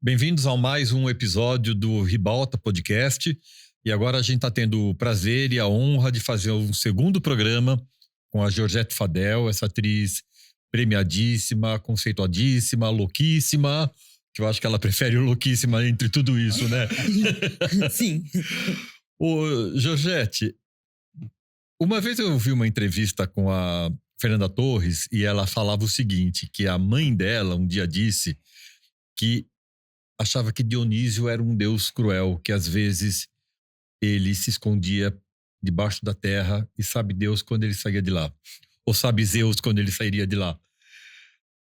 Bem-vindos a mais um episódio do Ribalta Podcast. E agora a gente está tendo o prazer e a honra de fazer um segundo programa com a Georgette Fadel, essa atriz premiadíssima, conceituadíssima, louquíssima, que eu acho que ela prefere o louquíssima entre tudo isso, né? Sim. Ô, Georgette, uma vez eu vi uma entrevista com a Fernanda Torres e ela falava o seguinte, que a mãe dela um dia disse que achava que Dionísio era um deus cruel, que às vezes ele se escondia debaixo da terra e sabe Deus quando ele saía de lá. Ou sabe Zeus quando ele sairia de lá.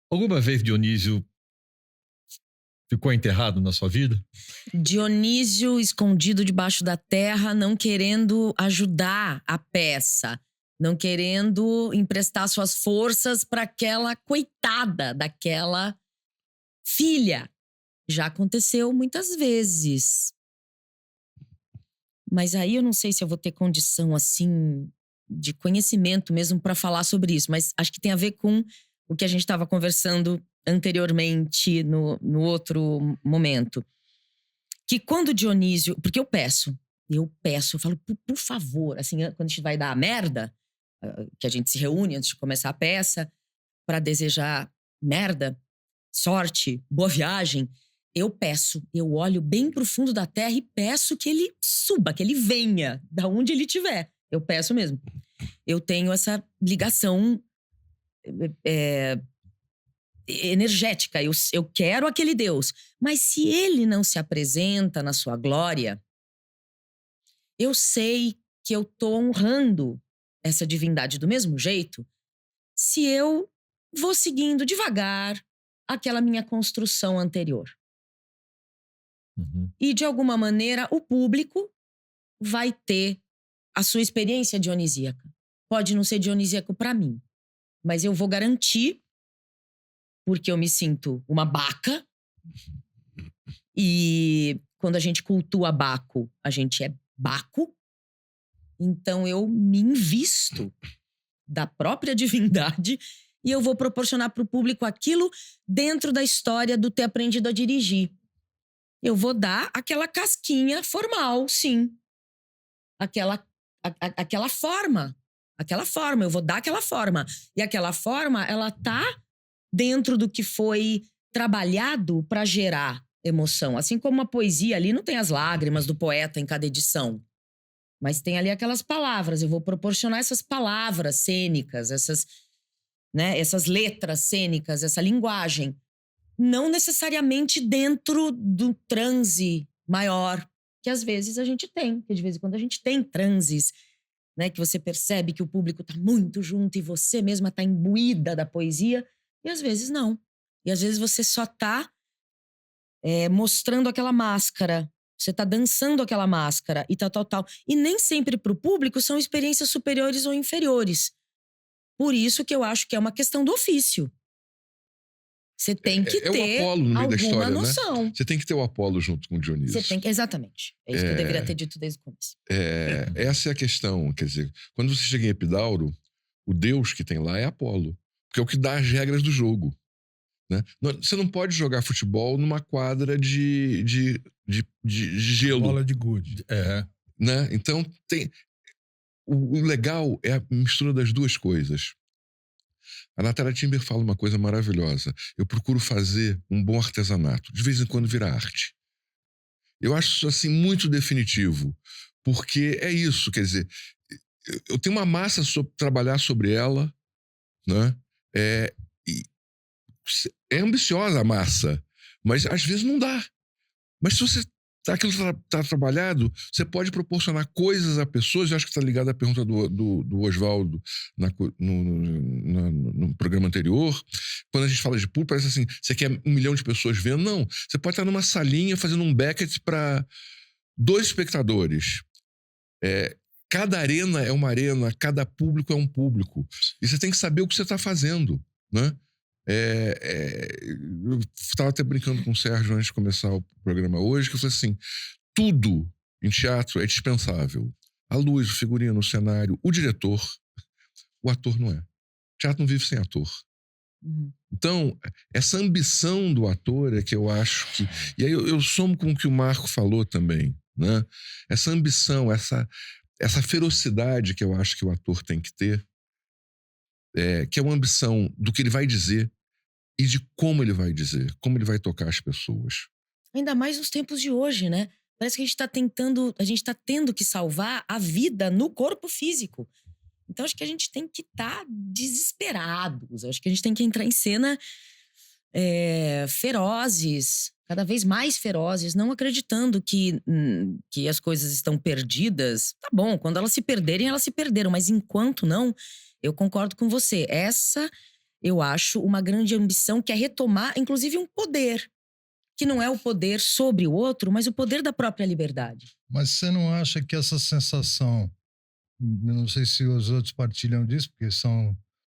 Alguma vez Dionísio ficou enterrado na sua vida? Dionísio escondido debaixo da terra, não querendo ajudar a peça, não querendo emprestar suas forças para aquela coitada daquela filha. Já aconteceu muitas vezes. Mas aí eu não sei se eu vou ter condição assim de conhecimento mesmo para falar sobre isso, mas acho que tem a ver com o que a gente estava conversando anteriormente no outro momento. Que quando Dionísio. Porque eu falo, por favor, assim, quando a gente vai dar a merda, que a gente se reúne antes de começar a peça, para desejar merda, sorte, boa viagem, eu olho bem pro fundo da terra e peço que ele suba, que ele venha, da onde ele estiver. Eu peço mesmo. Eu tenho essa ligação energética. Eu quero aquele Deus. Mas se ele não se apresenta na sua glória, eu sei que eu tô honrando essa divindade do mesmo jeito se eu vou seguindo devagar aquela minha construção anterior. Uhum. E, de alguma maneira, o público vai ter a sua experiência dionisíaca. Pode não ser dionisíaco para mim, mas eu vou garantir, porque eu me sinto uma Baca. E quando a gente cultua Baco, a gente é Baco. Então eu me invisto da própria divindade e eu vou proporcionar para o público aquilo dentro da história do ter aprendido a dirigir. Eu vou dar aquela casquinha formal, sim. Aquela forma. Aquela forma, eu vou dar aquela forma. E aquela forma, ela tá dentro do que foi trabalhado para gerar emoção. Assim como uma poesia ali não tem as lágrimas do poeta em cada edição. Mas tem ali aquelas palavras. Eu vou proporcionar essas palavras cênicas, essas letras cênicas, essa linguagem. Não necessariamente dentro do transe maior que às vezes a gente tem. Que de vez em quando a gente tem transes, né? Que você percebe que o público tá muito junto e você mesma tá imbuída da poesia. E às vezes não. E às vezes você só tá mostrando aquela máscara. Você tá dançando aquela máscara e tal. E nem sempre pro público são experiências superiores ou inferiores. Por isso que eu acho que é uma questão do ofício. Você tem que É o ter Apolo no meio da alguma história, noção. né? Você tem que ter o Apolo junto com o Dionísio. Exatamente. É isso que eu deveria ter dito desde o começo. Essa é a questão. Quer dizer, quando você chega em Epidauro, o deus que tem lá é Apolo. Porque é o que dá as regras do jogo. Né? Você não pode jogar futebol numa quadra de gelo. Bola de gude. Né? Então, o legal é a mistura das duas coisas. A Natália Timber fala uma coisa maravilhosa. Eu procuro fazer um bom artesanato. De vez em quando vira arte. Eu acho isso assim muito definitivo. Porque é isso, quer dizer, eu tenho uma massa para trabalhar sobre ela, né? É ambiciosa a massa, mas às vezes não dá. Mas se você aquilo está trabalhado, você pode proporcionar coisas a pessoas. Eu acho que está ligado à pergunta do Oswaldo no programa anterior. Quando a gente fala de público, parece assim, você quer 1 milhão de pessoas vendo? Não, você pode estar numa salinha fazendo um Beckett para 2 espectadores. Cada arena é uma arena, cada público é um público. E você tem que saber o que você está fazendo, né? Eu estava até brincando com o Sérgio antes de começar o programa hoje, que eu falei assim, tudo em teatro é dispensável. A luz, o figurino, o cenário, o diretor. O ator não é. O teatro não vive sem ator. Então, essa ambição do ator é que eu acho que... E aí eu somo com o que o Marco falou também, né? Essa ambição, essa ferocidade que eu acho que o ator tem que ter, que é uma ambição do que ele vai dizer e de como ele vai dizer, como ele vai tocar as pessoas. Ainda mais nos tempos de hoje, né? Parece que a gente tá tendo que salvar a vida no corpo físico. Então, acho que a gente tem que estar desesperados. Acho que a gente tem que entrar em cena ferozes, cada vez mais ferozes, não acreditando que as coisas estão perdidas. Tá bom, quando elas se perderem, elas se perderam. Mas enquanto não, eu concordo com você. Essa, eu acho, uma grande ambição que é retomar, inclusive, um poder. Que não é o poder sobre o outro, mas o poder da própria liberdade. Mas você não acha que essa sensação... Eu não sei se os outros partilham disso, porque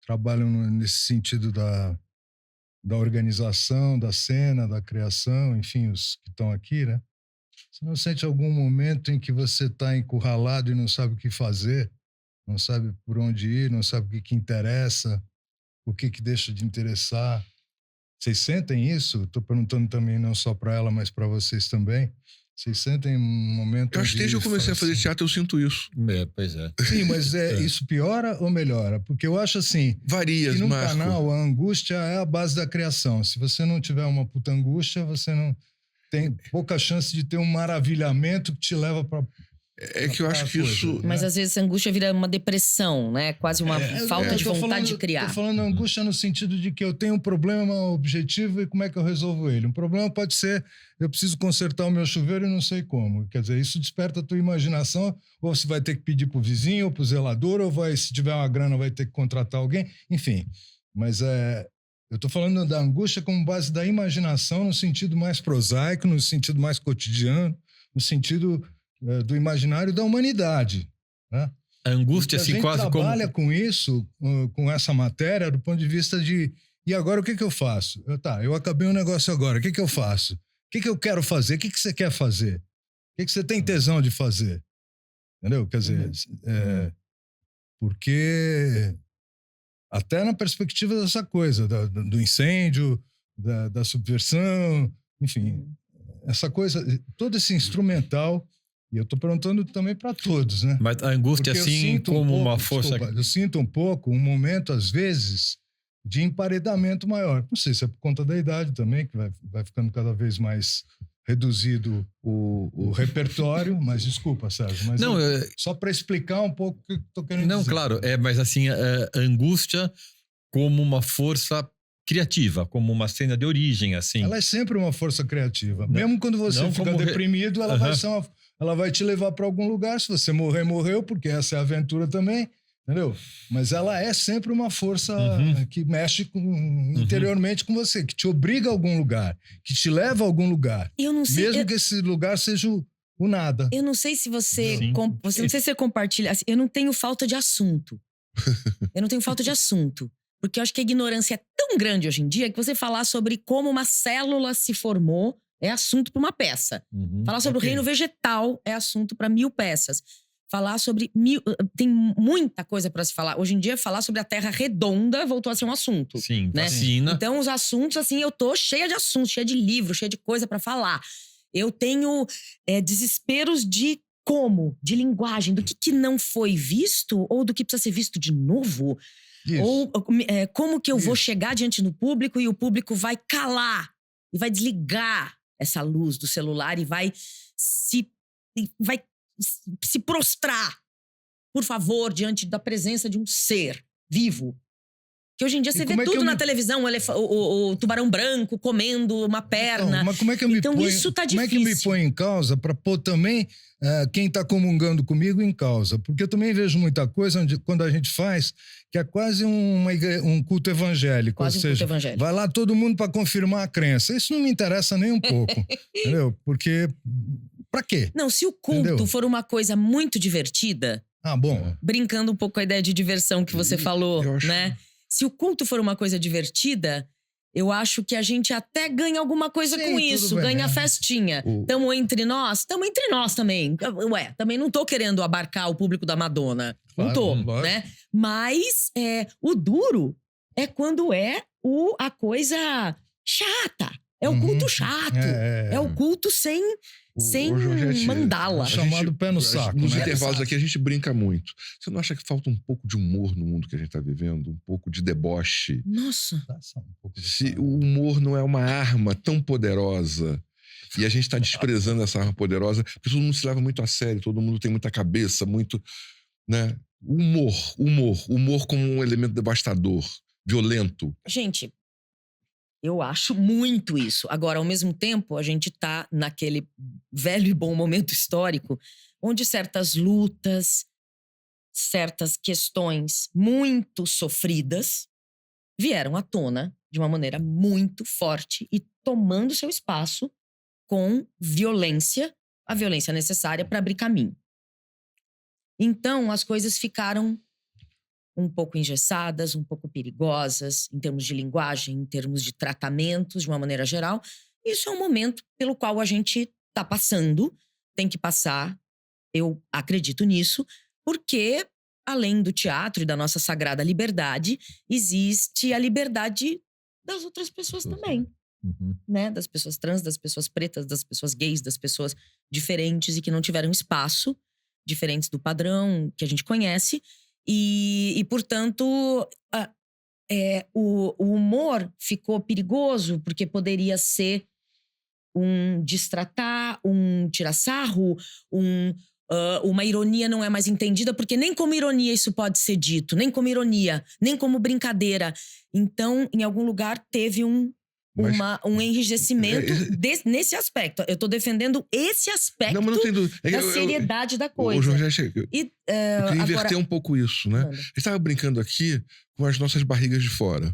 trabalham nesse sentido da organização, da cena, da criação, enfim, os que estão aqui, né? Você não sente algum momento em que você está encurralado e não sabe o que fazer, não sabe por onde ir, não sabe o que interessa, o que deixa de interessar? Vocês sentem isso? Estou perguntando também não só para ela, mas para vocês também. Vocês sentem um momento... Eu acho que desde que eu comecei a fazer teatro, eu sinto isso. Pois é. Sim, mas isso piora ou melhora? Porque eu acho assim... Varia, que no Marco. canal, a angústia é a base da criação. Se você não tiver uma puta angústia, você não tem pouca chance de ter um maravilhamento que te leva para... É que eu acho que isso... Mas às vezes a angústia vira uma depressão, né? Quase uma falta de vontade de criar. Tô falando angústia no sentido de que eu tenho um problema objetivo e como é que eu resolvo ele. Um problema pode ser, eu preciso consertar o meu chuveiro e não sei como. Quer dizer, isso desperta a tua imaginação, ou você vai ter que pedir pro vizinho, ou pro zelador, ou se tiver uma grana vai ter que contratar alguém. Enfim, mas eu tô falando da angústia como base da imaginação no sentido mais prosaico, no sentido mais cotidiano, no sentido... do imaginário da humanidade, né? A angústia, assim, quase como... A gente trabalha com isso, com essa matéria, do ponto de vista de... E agora, o que eu faço? Eu acabei um negócio agora, o que eu faço? O que eu quero fazer? O que você quer fazer? O que você tem tesão de fazer? Entendeu? Quer dizer, porque... Até na perspectiva dessa coisa, do incêndio, da subversão, enfim... Essa coisa, todo esse instrumental... E eu estou perguntando também para todos, né? Mas a angústia, porque assim, como uma força... eu sinto um pouco um momento, às vezes, de emparedamento maior. Não sei se é por conta da idade também, que vai ficando cada vez mais reduzido o repertório. Mas desculpa, Sérgio. Mas não, só para explicar um pouco o que eu estou querendo dizer. Não, claro. Mas assim, a angústia como uma força... criativa, como uma cena de origem, assim. Ela é sempre uma força criativa. Mesmo quando você fica deprimido, ela vai te levar para algum lugar. Se você morrer, morreu, porque essa é a aventura também, entendeu? Mas ela é sempre uma força que mexe interiormente com você, que te obriga a algum lugar, que te leva a algum lugar. Eu não sei, mesmo que esse lugar seja o nada. Eu não sei se você... não sei se você compartilha... Assim, eu não tenho falta de assunto. Eu não tenho falta de assunto. Porque eu acho que a ignorância é tão grande hoje em dia que você falar sobre como uma célula se formou é assunto para uma peça. Falar sobre o reino vegetal é assunto para 1000 peças. Falar sobre... Tem muita coisa para se falar. Hoje em dia, falar sobre a Terra redonda voltou a ser um assunto. Sim, né? Vacina. Então, os assuntos, assim, eu tô cheia de assuntos, cheia de livros, cheia de coisa para falar. Eu tenho desesperos de de linguagem, do que não foi visto ou do que precisa ser visto de novo. Isso. Ou como que eu vou chegar diante do público e o público vai calar e vai desligar essa luz do celular e vai se prostrar, por favor, diante da presença de um ser vivo. Que hoje em dia você vê tudo na televisão, o tubarão branco comendo uma perna. Mas como é que isso tá difícil. Como é que eu me ponho em causa para pôr também quem está comungando comigo em causa? Porque eu também vejo muita coisa quando a gente faz que é quase um culto evangélico. Quase culto evangélico. Vai lá todo mundo para confirmar a crença. Isso não me interessa nem um pouco. Entendeu? Porque para quê? Não, se o culto for uma coisa muito divertida... bom. Brincando um pouco com a ideia de diversão que você falou, né? Se o culto for uma coisa divertida, eu acho que a gente até ganha alguma coisa com isso, ganha festinha. Tamo entre nós também. Ué, também não tô querendo abarcar o público da Madonna. Não tô, né? Mas o duro é quando a coisa chata. É o culto chato. É o culto sem Jorgete, mandala. Chamado pé no saco, Nos né? intervalos aqui a gente brinca muito. Você não acha que falta um pouco de humor no mundo que a gente tá vivendo? Um pouco de deboche? Nossa. Se o humor não é uma arma tão poderosa e a gente tá desprezando essa arma poderosa, porque todo mundo se leva muito a sério, todo mundo tem muita cabeça, muito, né? Humor como um elemento devastador, violento. Gente, eu acho muito isso. Agora, ao mesmo tempo, a gente tá naquele velho e bom momento histórico onde certas lutas, certas questões muito sofridas vieram à tona de uma maneira muito forte e tomando seu espaço com violência, a violência necessária para abrir caminho. Então, as coisas ficaram um pouco engessadas, um pouco perigosas, em termos de linguagem, em termos de tratamentos, de uma maneira geral. Isso é um momento pelo qual a gente está passando, tem que passar, eu acredito nisso, porque, além do teatro e da nossa sagrada liberdade, existe a liberdade das outras pessoas também. Né? Das pessoas trans, das pessoas pretas, das pessoas gays, das pessoas diferentes e que não tiveram espaço, diferentes do padrão que a gente conhece. E portanto, o humor ficou perigoso porque poderia ser um destratar, um tirar sarro, uma ironia não é mais entendida, porque nem como ironia isso pode ser dito, nem como ironia, nem como brincadeira. Então, em algum lugar, teve um enrijecimento nesse aspecto. Eu tô defendendo esse aspecto da seriedade da coisa. Jorge, eu queria inverter um pouco isso, né? Manda. A gente estava brincando aqui com as nossas barrigas de fora.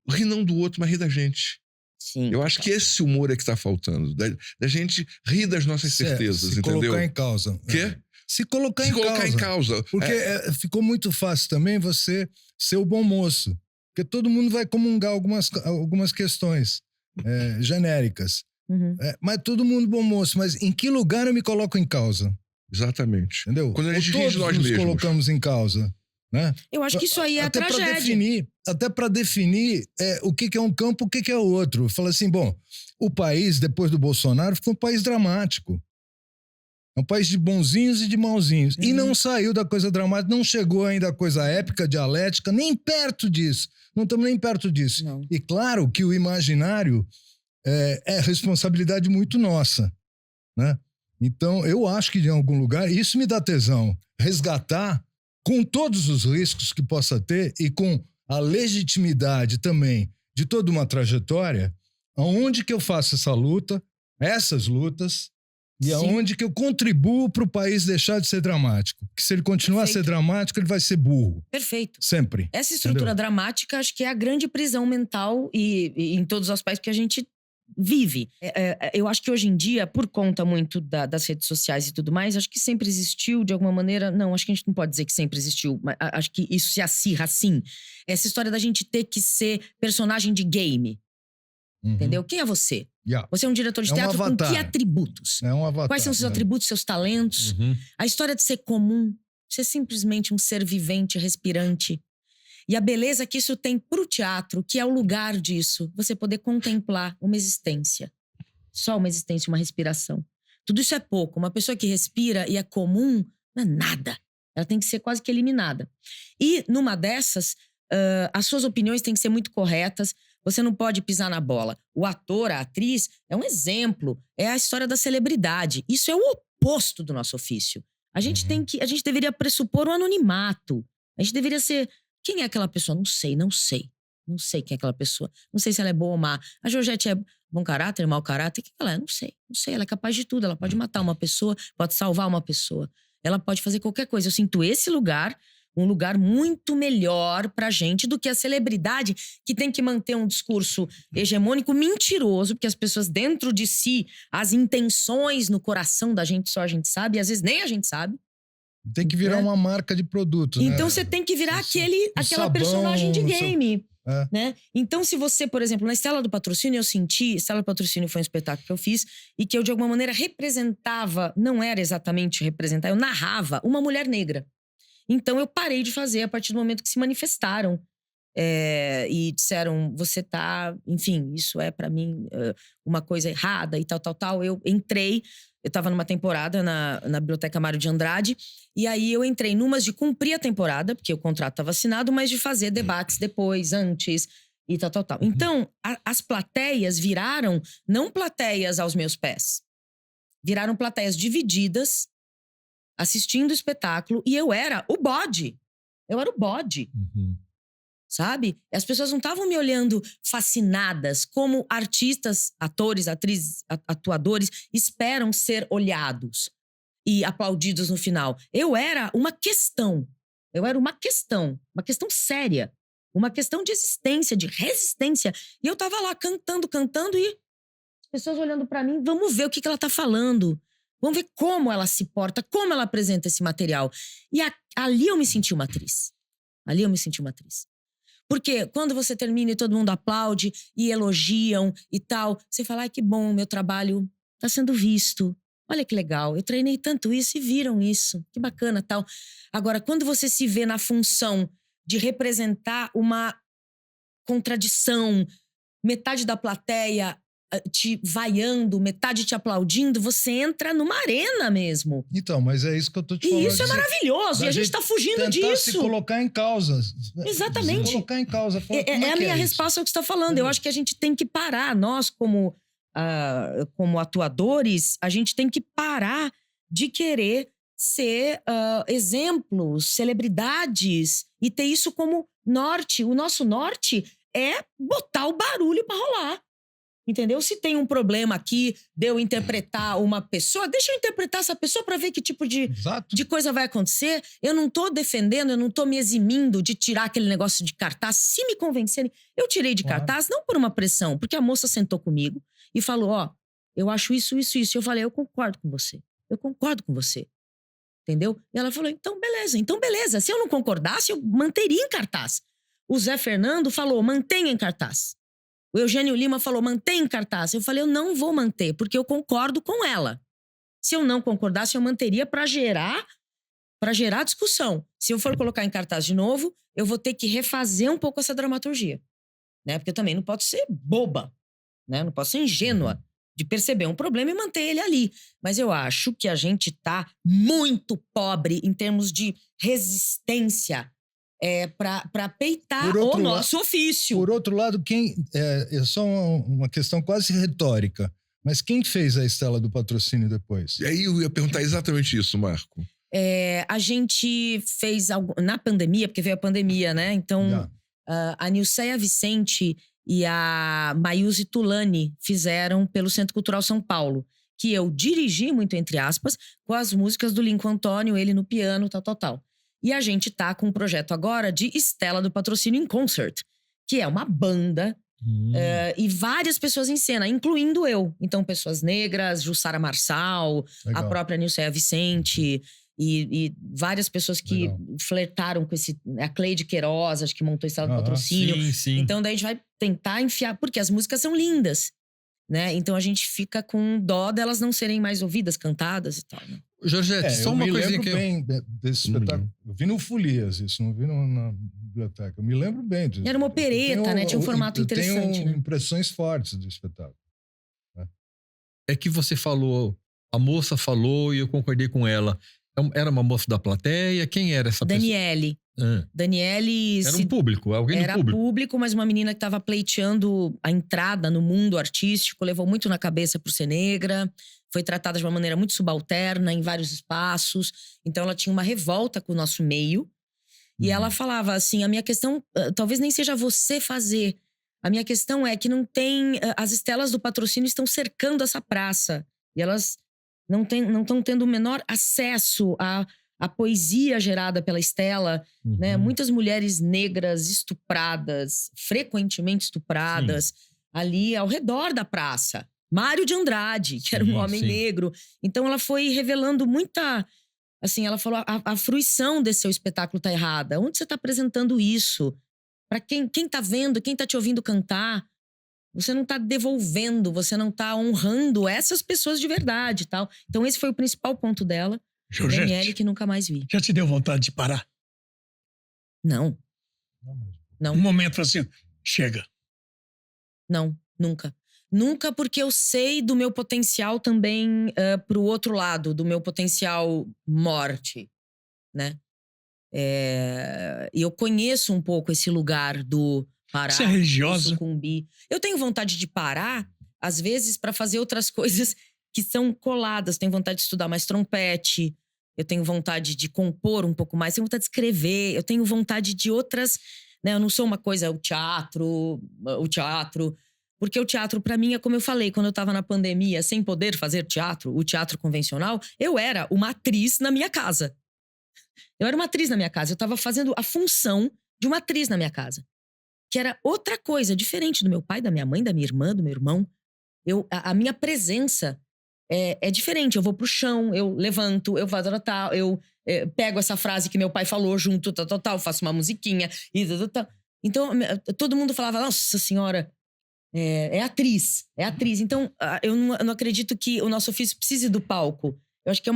Rir não do outro, mas rir da gente. Sim. Eu acho que esse humor é que está faltando. Da gente rir das nossas certezas, se entendeu? Colocar em causa. Quê? Se colocar em causa. Porque ficou muito fácil também você ser o bom moço. Porque todo mundo vai comungar algumas questões genéricas. Uhum. Mas todo mundo bom moço. Mas em que lugar eu me coloco em causa? Exatamente. Entendeu? Quando a gente ri todos de nós nos mesmos. colocamos em causa. Né? Eu acho que isso aí é a tragédia. Até para definir o que é um campo, o que é o outro. Fala assim, bom, o país, depois do Bolsonaro, ficou um país dramático. É um país de bonzinhos e de mauzinhos. E não saiu da coisa dramática, não chegou ainda a coisa épica, dialética, nem perto disso. Não estamos nem perto disso. Não. E claro que o imaginário é responsabilidade muito nossa, né? Então, eu acho que em algum lugar, isso me dá tesão. Resgatar, com todos os riscos que possa ter e com a legitimidade também de toda uma trajetória, aonde que eu faço essas lutas, e aonde que eu contribuo para o país deixar de ser dramático. Porque se ele continuar a ser dramático, ele vai ser burro. Perfeito. Sempre. Essa estrutura dramática, acho que é a grande prisão mental e em todos os aspectos que a gente vive. Eu acho que hoje em dia, por conta muito das redes sociais e tudo mais, acho que sempre existiu, de alguma maneira... Não, acho que a gente não pode dizer que sempre existiu, mas acho que isso se acirra assim. Essa história da gente ter que ser personagem de game. Entendeu? Quem é você? Você é um diretor de teatro com que atributos? É um avatar. Quais são seus atributos, seus talentos? A história de ser comum, ser simplesmente um ser vivente, respirante. E a beleza que isso tem pro teatro, que é o lugar disso. Você poder contemplar uma existência. Só uma existência, uma respiração. Tudo isso é pouco. Uma pessoa que respira e é comum, não é nada. Ela tem que ser quase que eliminada. E numa dessas, as suas opiniões têm que ser muito corretas. Você não pode pisar na bola. O ator, a atriz, é um exemplo. É a história da celebridade. Isso é o oposto do nosso ofício. A gente deveria pressupor o anonimato. A gente deveria ser... Quem é aquela pessoa? Não sei. Não sei quem é aquela pessoa. Não sei se ela é boa ou má. A Georgette é bom caráter, mau caráter? O que ela é? Não sei. Ela é capaz de tudo. Ela pode matar uma pessoa, pode salvar uma pessoa. Ela pode fazer qualquer coisa. Eu sinto esse lugar... um lugar muito melhor pra gente do que a celebridade que tem que manter um discurso hegemônico mentiroso, porque as pessoas dentro de si, as intenções no coração da gente só a gente sabe, e às vezes nem a gente sabe. Tem que virar uma marca de produto, né? Então você tem que virar aquela personagem de game. Né? Então, se você, por exemplo, na Estela do Patrocínio, eu senti... Estela do Patrocínio foi um espetáculo que eu fiz e que eu, de alguma maneira, representava... Não era exatamente representar, eu narrava uma mulher negra. Então, eu parei de fazer a partir do momento que se manifestaram e disseram, você tá... Enfim, isso é pra mim uma coisa errada e tal. Eu entrei, eu tava numa temporada na Biblioteca Mário de Andrade, e aí eu entrei numas de cumprir a temporada, porque o contrato tava assinado, mas de fazer debates depois, antes e tal. Então, as plateias viraram não plateias aos meus pés. Viraram plateias divididas, assistindo o espetáculo, e eu era o bode. Eu era o bode. Sabe? E as pessoas não estavam me olhando fascinadas como artistas, atores, atrizes, atuadores esperam ser olhados e aplaudidos no final. Eu era uma questão. Eu era uma questão séria. Uma questão de existência, de resistência. E eu tava lá cantando e as pessoas olhando pra mim, vamos ver o que ela tá falando. Vamos ver como ela se porta, como ela apresenta esse material. E ali eu me senti uma atriz. Porque quando você termina e todo mundo aplaude e elogiam e tal, você fala, ai, que bom, meu trabalho tá sendo visto. Olha que legal, eu treinei tanto isso e viram isso. Que bacana, tal. Agora, quando você se vê na função de representar uma contradição, metade da plateia te vaiando, metade te aplaudindo, você entra numa arena mesmo. Então, mas é isso que eu tô te falando. E isso é maravilhoso, e a gente tá fugindo disso. Se colocar em causa. Exatamente. Se colocar em causa. É a minha resposta ao que você está falando. Eu acho que a gente tem que parar, nós como atuadores, a gente tem que parar de querer ser exemplos, celebridades e ter isso como norte. O nosso norte é botar o barulho para rolar. Entendeu? Se tem um problema aqui de eu interpretar uma pessoa, deixa eu interpretar essa pessoa para ver que tipo de coisa vai acontecer. Eu não tô defendendo, eu não tô me eximindo de tirar aquele negócio de cartaz. Se me convencerem, eu tirei de cartaz, não por uma pressão, porque a moça sentou comigo e falou, eu acho isso. E eu falei, eu concordo com você. Entendeu? E ela falou, então beleza. Se eu não concordasse, eu manteria em cartaz. O Zé Fernando falou, mantenha em cartaz. O Eugênio Lima falou, mantém em cartaz. Eu falei, eu não vou manter, porque eu concordo com ela. Se eu não concordasse, eu manteria para gerar discussão. Se eu for colocar em cartaz de novo, eu vou ter que refazer um pouco essa dramaturgia. Né? Porque eu também não posso ser boba, né? Não posso ser ingênua de perceber um problema e manter ele ali. Mas eu acho que a gente tá muito pobre em termos de resistência para peitar o nosso ofício. Por outro lado, é só uma questão quase retórica, mas quem fez a Estela do Patrocínio depois? E aí eu ia perguntar exatamente isso, Marco. A gente fez na pandemia, porque veio a pandemia, né? Então, a Nilceia Vicente e a Mayuzi Tulani fizeram pelo Centro Cultural São Paulo, que eu dirigi, muito entre aspas, com as músicas do Lincoln Antônio, ele no piano, tal. E a gente tá com um projeto agora de Estela do Patrocínio in Concert, que é uma banda e várias pessoas em cena, incluindo eu. Então, pessoas negras, Jussara Marçal, a própria Nilceia Vicente e várias pessoas que flertaram com a Cleide Queiroz, acho que montou Estela do Patrocínio. Sim. Então, daí a gente vai tentar enfiar, porque as músicas são lindas, né? Então, a gente fica com dó delas não serem mais ouvidas, cantadas e tal, né? Georgette, só uma coisinha que eu me lembro bem desse espetáculo. Eu vi no Folias isso, não vi na biblioteca. Eu me lembro bem disso. Era uma opereta, né? Tinha um formato interessante. Eu tenho impressões fortes do espetáculo. É que você falou, a moça falou e eu concordei com ela. Era uma moça da plateia? Quem era essa Daniele. pessoa? Daniele... Era um público, alguém do público. Era público, mas uma menina que estava pleiteando a entrada no mundo artístico, levou muito na cabeça por ser negra, foi tratada de uma maneira muito subalterna em vários espaços. Então ela tinha uma revolta com o nosso meio. E ela falava assim, a minha questão, talvez nem seja você fazer. A minha questão é que não tem... As Estelas do Patrocínio estão cercando essa praça. E elas não estão tendo o menor acesso à poesia gerada pela Estela, né? Muitas mulheres negras estupradas, frequentemente estupradas, ali ao redor da praça. Mário de Andrade, que era um homem negro. Então ela foi revelando muita... Assim, ela falou, a fruição desse seu espetáculo tá errada. Onde você tá apresentando isso? Para quem tá vendo, quem tá te ouvindo cantar, você não tá devolvendo, você não tá honrando essas pessoas de verdade, tal. Então esse foi o principal ponto dela. Daniele, que nunca mais vi. Já te deu vontade de parar? Não. Não. Um momento assim, chega. Não, nunca. Nunca, porque eu sei do meu potencial também pro outro lado, do meu potencial morte, né? E eu conheço um pouco esse lugar do parar, Você é religiosa? do sucumbir. Eu tenho vontade de parar, às vezes, para fazer outras coisas que são coladas. Tenho vontade de estudar mais trompete, eu tenho vontade de compor um pouco mais, tenho vontade de escrever, eu tenho vontade de outras, né? Eu não sou uma coisa, o teatro. Porque o teatro, pra mim, é como eu falei, quando eu tava na pandemia, sem poder fazer teatro, o teatro convencional, eu era uma atriz na minha casa. Eu era uma atriz na minha casa. Eu tava fazendo a função de uma atriz na minha casa. Que era outra coisa, diferente do meu pai, da minha mãe, da minha irmã, do meu irmão. A minha presença é diferente. Eu vou pro chão, eu levanto, eu faço tal, eu pego essa frase que meu pai falou junto, tal, faço uma musiquinha e tal. Então, todo mundo falava, nossa senhora, é atriz. Então, eu não acredito que o nosso ofício precise do palco. Eu acho que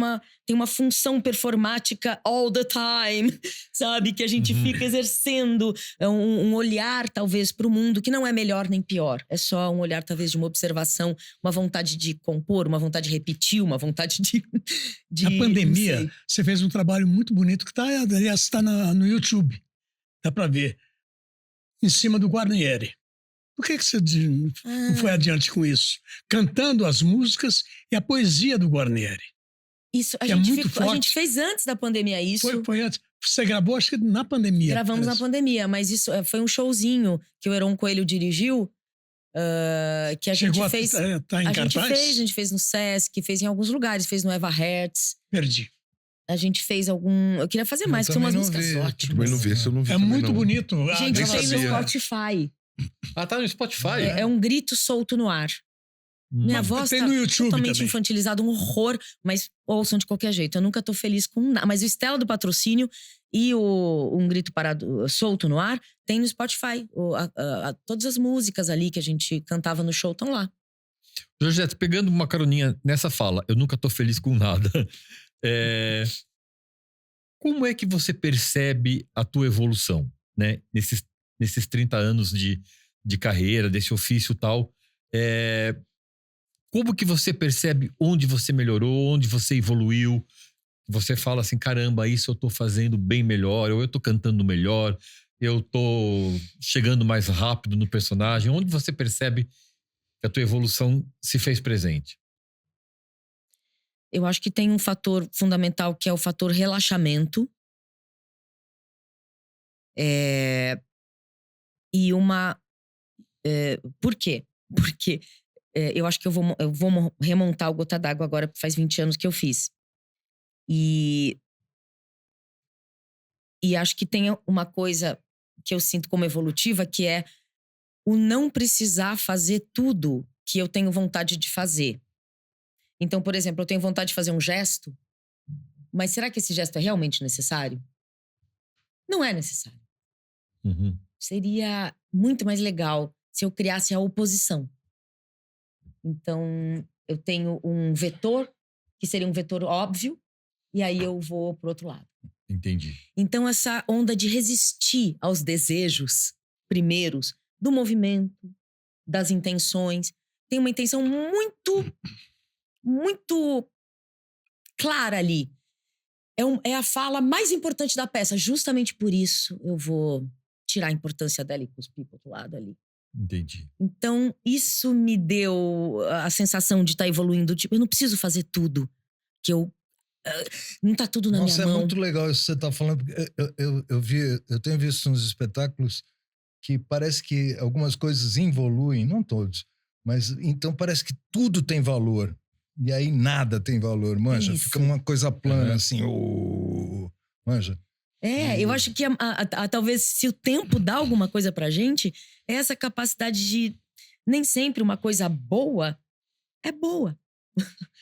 tem uma função performática all the time, sabe? Que a gente fica exercendo um olhar, talvez, pro mundo que não é melhor nem pior. É só um olhar, talvez, de uma observação, uma vontade de compor, uma vontade de repetir, uma vontade de Na pandemia, você fez um trabalho muito bonito que aliás, tá no YouTube. Dá pra ver. Em cima do Guarnieri. Por que você não foi adiante com isso? Cantando as músicas e a poesia do Guarnieri. Isso, a gente fez antes da pandemia isso. Foi antes. Você gravou, acho que na pandemia. Gravamos na pandemia, mas isso foi um showzinho que o Heron Coelho dirigiu, que a gente fez. Tá em cartaz? A gente fez no Sesc, fez em alguns lugares, fez no Eva Hertz. Perdi. A gente fez algum. Eu queria fazer mais, porque são umas músicas ótimas. Também não vi, se eu não vi. É também muito não. bonito. Gente, nem fez no sabia. Spotify. Tá no Spotify? É um grito solto no ar. Minha voz tem tá no YouTube totalmente também. infantilizada, um horror, mas ouçam de qualquer jeito. Eu nunca tô feliz com nada. Mas o Estela do Patrocínio e Um Grito Parado, Solto no Ar tem no Spotify. Todas as músicas ali que a gente cantava no show estão lá. Georgette, pegando uma caroninha nessa fala, eu nunca tô feliz com nada. Como é que você percebe a tua evolução, né? Nesses 30 anos de carreira, desse ofício e tal. Como que você percebe onde você melhorou, onde você evoluiu? Você fala assim, caramba, isso eu tô fazendo bem melhor, ou eu tô cantando melhor, eu tô chegando mais rápido no personagem. Onde você percebe que a tua evolução se fez presente? Eu acho que tem um fator fundamental que é o fator relaxamento. E uma... por quê? Porque eu acho que eu vou remontar o Gota d'Água agora, porque faz 20 anos que eu fiz. E acho que tem uma coisa que eu sinto como evolutiva, que é o não precisar fazer tudo que eu tenho vontade de fazer. Então, por exemplo, eu tenho vontade de fazer um gesto, mas será que esse gesto é realmente necessário? Não é necessário. Uhum. Seria muito mais legal se eu criasse a oposição. Então, eu tenho um vetor, que seria um vetor óbvio, e aí eu vou pro outro lado. Entendi. Então, essa onda de resistir aos desejos primeiros do movimento, das intenções, tem uma intenção muito clara ali. É a fala mais importante da peça. Justamente por isso eu vou tirar a importância dela e cuspir pro outro lado ali. Entendi. Então, isso me deu a sensação de estar evoluindo. Tipo, eu não preciso fazer tudo. Que eu... não tá tudo na minha mão. É muito legal isso que você tá falando. Eu tenho visto uns espetáculos que parece que algumas coisas evoluem, não todos, mas então parece que tudo tem valor. E aí nada tem valor, manja. Isso. Fica uma coisa plana, assim, manja. Eu acho que talvez se o tempo dá alguma coisa pra gente, é essa capacidade de... Nem sempre uma coisa boa é boa.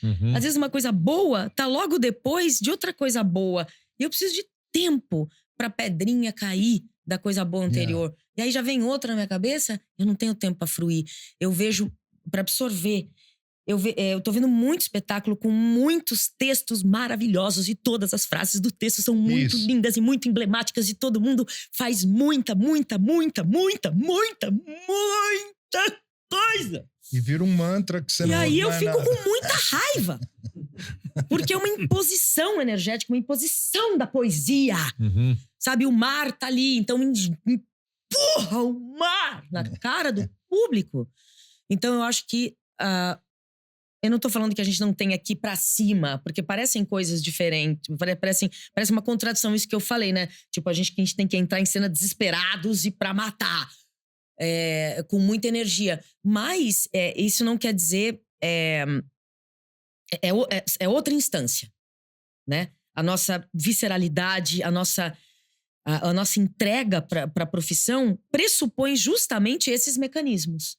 Uhum. Às vezes uma coisa boa tá logo depois de outra coisa boa. E eu preciso de tempo pra pedrinha cair da coisa boa anterior. E aí já vem outra na minha cabeça, eu não tenho tempo pra fruir. Eu vejo pra absorver. Eu tô vendo muito espetáculo com muitos textos maravilhosos e todas as frases do texto são muito lindas e muito emblemáticas e todo mundo faz muita coisa. E vira um mantra que você não... E aí eu não é fico nada. com muita raiva. Porque é uma imposição energética, uma imposição da poesia. Sabe, o mar tá ali, então empurra o mar na cara do público. Então eu acho que... eu não tô falando que a gente não tem que ir pra cima, porque parecem coisas diferentes, parece uma contradição isso que eu falei, né? Tipo, a gente tem que entrar em cena desesperados e pra matar, com muita energia. Mas isso não quer dizer... É outra instância, né? A nossa visceralidade, a nossa entrega pra profissão pressupõe justamente esses mecanismos.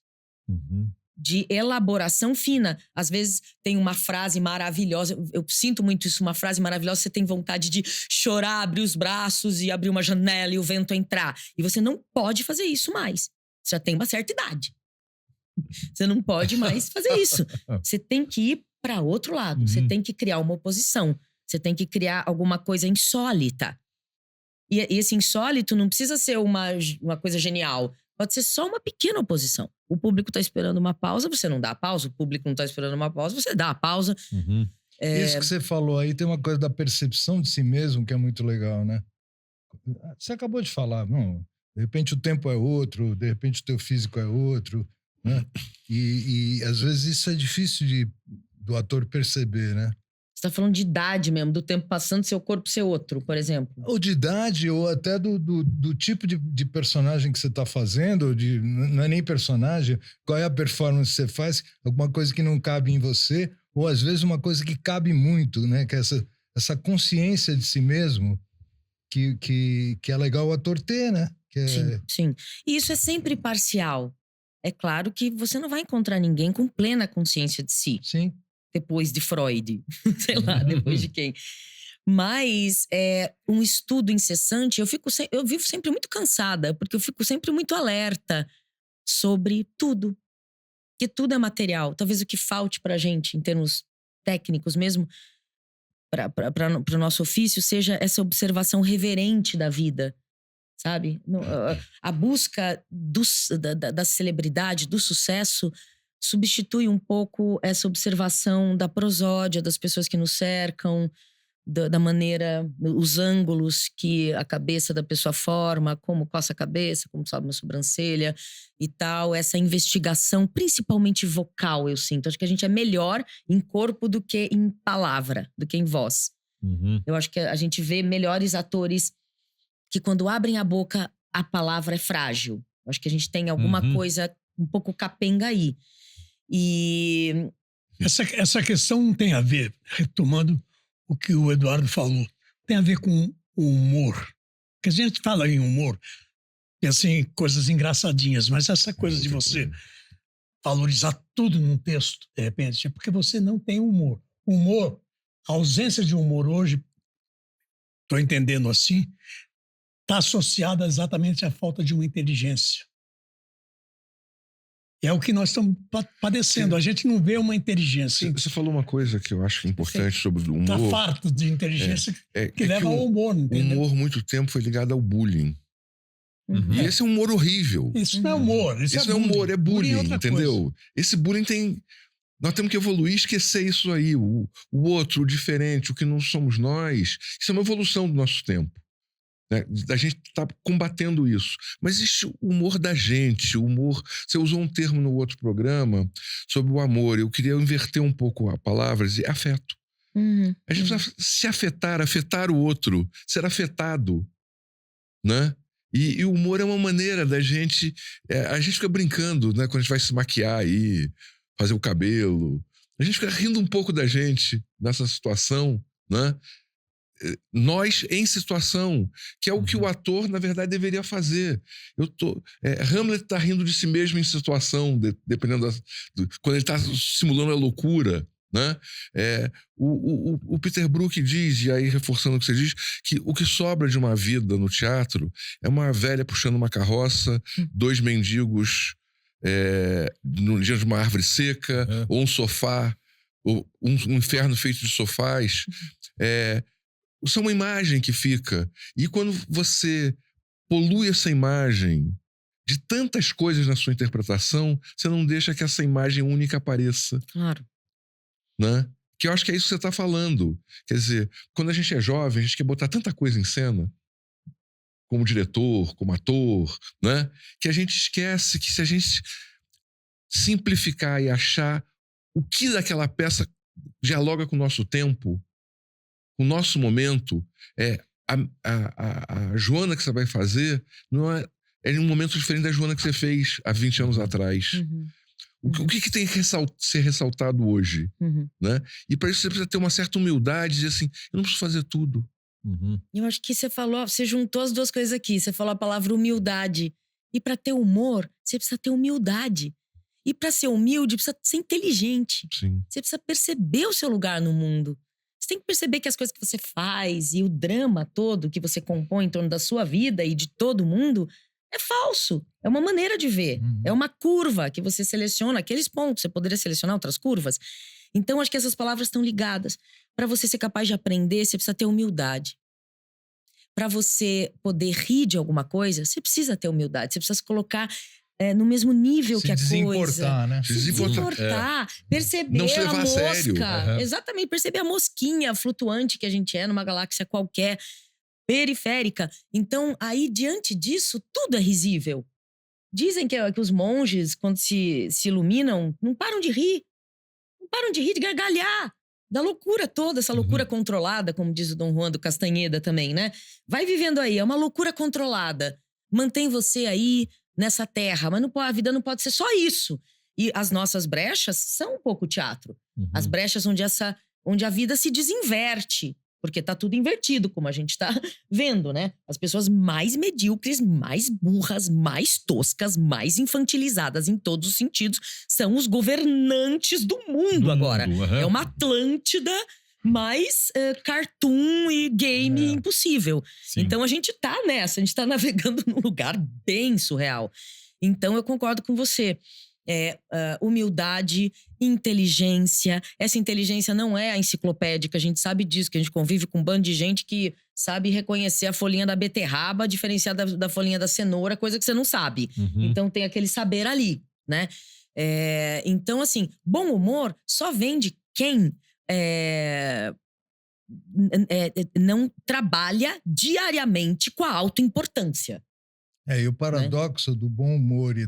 De elaboração fina. Às vezes tem uma frase maravilhosa, eu sinto muito isso, uma frase maravilhosa, você tem vontade de chorar, abrir os braços e abrir uma janela e o vento entrar. E você não pode fazer isso mais. Você já tem uma certa idade. Você não pode mais fazer isso. Você tem que ir para outro lado. Você tem que criar uma oposição. Você tem que criar alguma coisa insólita. E esse insólito não precisa ser uma coisa genial. Pode ser só uma pequena oposição. O público tá esperando uma pausa, você não dá a pausa. O público não tá esperando uma pausa, você dá a pausa. Isso que você falou aí tem uma coisa da percepção de si mesmo que é muito legal, né? Você acabou de falar, não, de repente o tempo é outro, de repente o teu físico é outro, né? E às vezes isso é difícil do ator perceber, né? Você tá falando de idade mesmo, do tempo passando, seu corpo ser outro, por exemplo. Ou de idade, ou até do tipo de personagem que você tá fazendo, não é nem personagem, qual é a performance que você faz, alguma coisa que não cabe em você, ou às vezes uma coisa que cabe muito, né? Que é essa consciência de si mesmo que é legal o ator ter, né? Sim. E isso é sempre parcial. É claro que você não vai encontrar ninguém com plena consciência de si. Sim. Depois de Freud, sei lá, depois de quem. Mas um estudo incessante, eu vivo sempre muito cansada, porque eu fico sempre muito alerta sobre tudo. Porque tudo é material. Talvez o que falte pra gente, em termos técnicos mesmo, para o nosso ofício, seja essa observação reverente da vida, sabe? A busca da celebridade, do sucesso, substitui um pouco essa observação da prosódia das pessoas que nos cercam, da maneira, os ângulos que a cabeça da pessoa forma, como coça a cabeça, como sobe uma sobrancelha e tal. Essa investigação, principalmente vocal, eu sinto. Acho que a gente é melhor em corpo do que em palavra, do que em voz. Eu acho que a gente vê melhores atores que quando abrem a boca, a palavra é frágil. Eu acho que a gente tem alguma coisa um pouco capenga aí. E essa questão não tem a ver, retomando o que o Eduardo falou, tem a ver com o humor. Porque a gente fala em humor, e assim, coisas engraçadinhas, mas essa coisa de você valorizar tudo num texto, de repente, é porque você não tem humor. Humor, a ausência de humor hoje, estou entendendo assim, está associada exatamente à falta de uma inteligência. É o que nós estamos padecendo. A gente não vê uma inteligência. Você falou uma coisa que eu acho importante sobre o humor. Está farto de inteligência que leva ao humor, entendeu? O humor, muito tempo, foi ligado ao bullying. E esse é um humor horrível. Isso não é humor. Isso não é humor, é bullying, entendeu? Coisa. Esse bullying tem... Nós temos que evoluir e esquecer isso aí. O outro, o diferente, o que não somos nós. Isso é uma evolução do nosso tempo. Né? A gente está combatendo isso. Mas existe o humor da gente, o humor... Você usou um termo no outro programa sobre o amor. Eu queria inverter um pouco a palavra, dizer afeto. A gente precisa se afetar o outro, ser afetado, né? E o humor é uma maneira da gente... a gente fica brincando, né? Quando a gente vai se maquiar aí, fazer o cabelo. A gente fica rindo um pouco da gente nessa situação, né? Nós em situação, que é o que o ator, na verdade, deveria fazer. Hamlet está rindo de si mesmo em situação, dependendo quando ele está simulando a loucura, né? O Peter Brook diz, e aí reforçando o que você diz, que o que sobra de uma vida no teatro é uma velha puxando uma carroça, dois mendigos no dia de uma árvore seca, ou um sofá, ou um inferno feito de sofás. Isso é uma imagem que fica. E quando você polui essa imagem de tantas coisas na sua interpretação, você não deixa que essa imagem única apareça. Claro. Né? Que eu acho que é isso que você está falando. Quer dizer, quando a gente é jovem, a gente quer botar tanta coisa em cena, como diretor, como ator, né? Que a gente esquece que se a gente simplificar e achar o que daquela peça dialoga com o nosso tempo, com o nosso momento, a Joana que você vai fazer não é um momento diferente da Joana que você fez há 20 anos atrás. O que tem que ser ressaltado hoje? Né? E para isso você precisa ter uma certa humildade, dizer assim, eu não preciso fazer tudo. Eu acho que você juntou as duas coisas aqui. Você falou a palavra humildade. E para ter humor, você precisa ter humildade. E para ser humilde, precisa ser inteligente. Sim. Você precisa perceber o seu lugar no mundo. Você tem que perceber que as coisas que você faz e o drama todo que você compõe em torno da sua vida e de todo mundo é falso. É uma maneira de ver. É uma curva que você seleciona aqueles pontos. Você poderia selecionar outras curvas. Então, acho que essas palavras estão ligadas. Para você ser capaz de aprender, você precisa ter humildade. Para você poder rir de alguma coisa, você precisa ter humildade. Você precisa se colocar no mesmo nível que a coisa. Né? Se desimportar. Perceber não se levar a a sério. mosca. Exatamente, perceber a mosquinha flutuante que a gente é numa galáxia qualquer, periférica. Então, aí, diante disso, tudo é risível. Dizem que os monges, quando se iluminam, não param de rir. Não param de rir, de gargalhar. Da loucura toda, essa loucura controlada, como diz o Dom Juan do Castanheda também, né? Vai vivendo aí, é uma loucura controlada. Mantém você aí nessa terra, mas a vida não pode ser só isso. E as nossas brechas são um pouco teatro. As brechas onde a vida se desinverte. Porque tá tudo invertido, como a gente tá vendo, né? As pessoas mais medíocres, mais burras, mais toscas, mais infantilizadas em todos os sentidos são os governantes do mundo agora. É uma Atlântida mais cartoon e game impossível. Sim. Então a gente tá nessa, a gente tá navegando num lugar bem surreal. Então eu concordo com você. Humildade, inteligência. Essa inteligência não é a enciclopédica, a gente sabe disso, que a gente convive com um bando de gente que sabe reconhecer a folhinha da beterraba, diferenciar da folhinha da cenoura, coisa que você não sabe. Então tem aquele saber ali, né? Então, assim, bom humor só vem de quem não trabalha diariamente com a autoimportância. E o paradoxo do bom humor e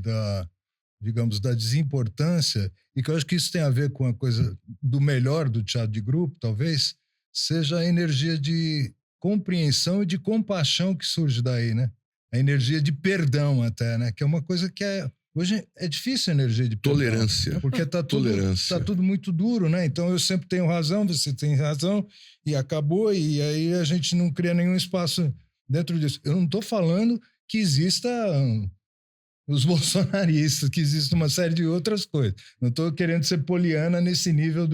digamos, da desimportância, e que eu acho que isso tem a ver com a coisa do melhor do teatro de grupo, talvez, seja a energia de compreensão e de compaixão que surge daí, né? A energia de perdão até, né? Que é uma coisa que hoje é difícil a energia de perdão. Tolerância. Porque tá tudo muito duro, né? Então eu sempre tenho razão, você tem razão, e acabou, e aí a gente não cria nenhum espaço dentro disso. Eu não estou falando que exista os bolsonaristas, que existe uma série de outras coisas. Não estou querendo ser poliana nesse nível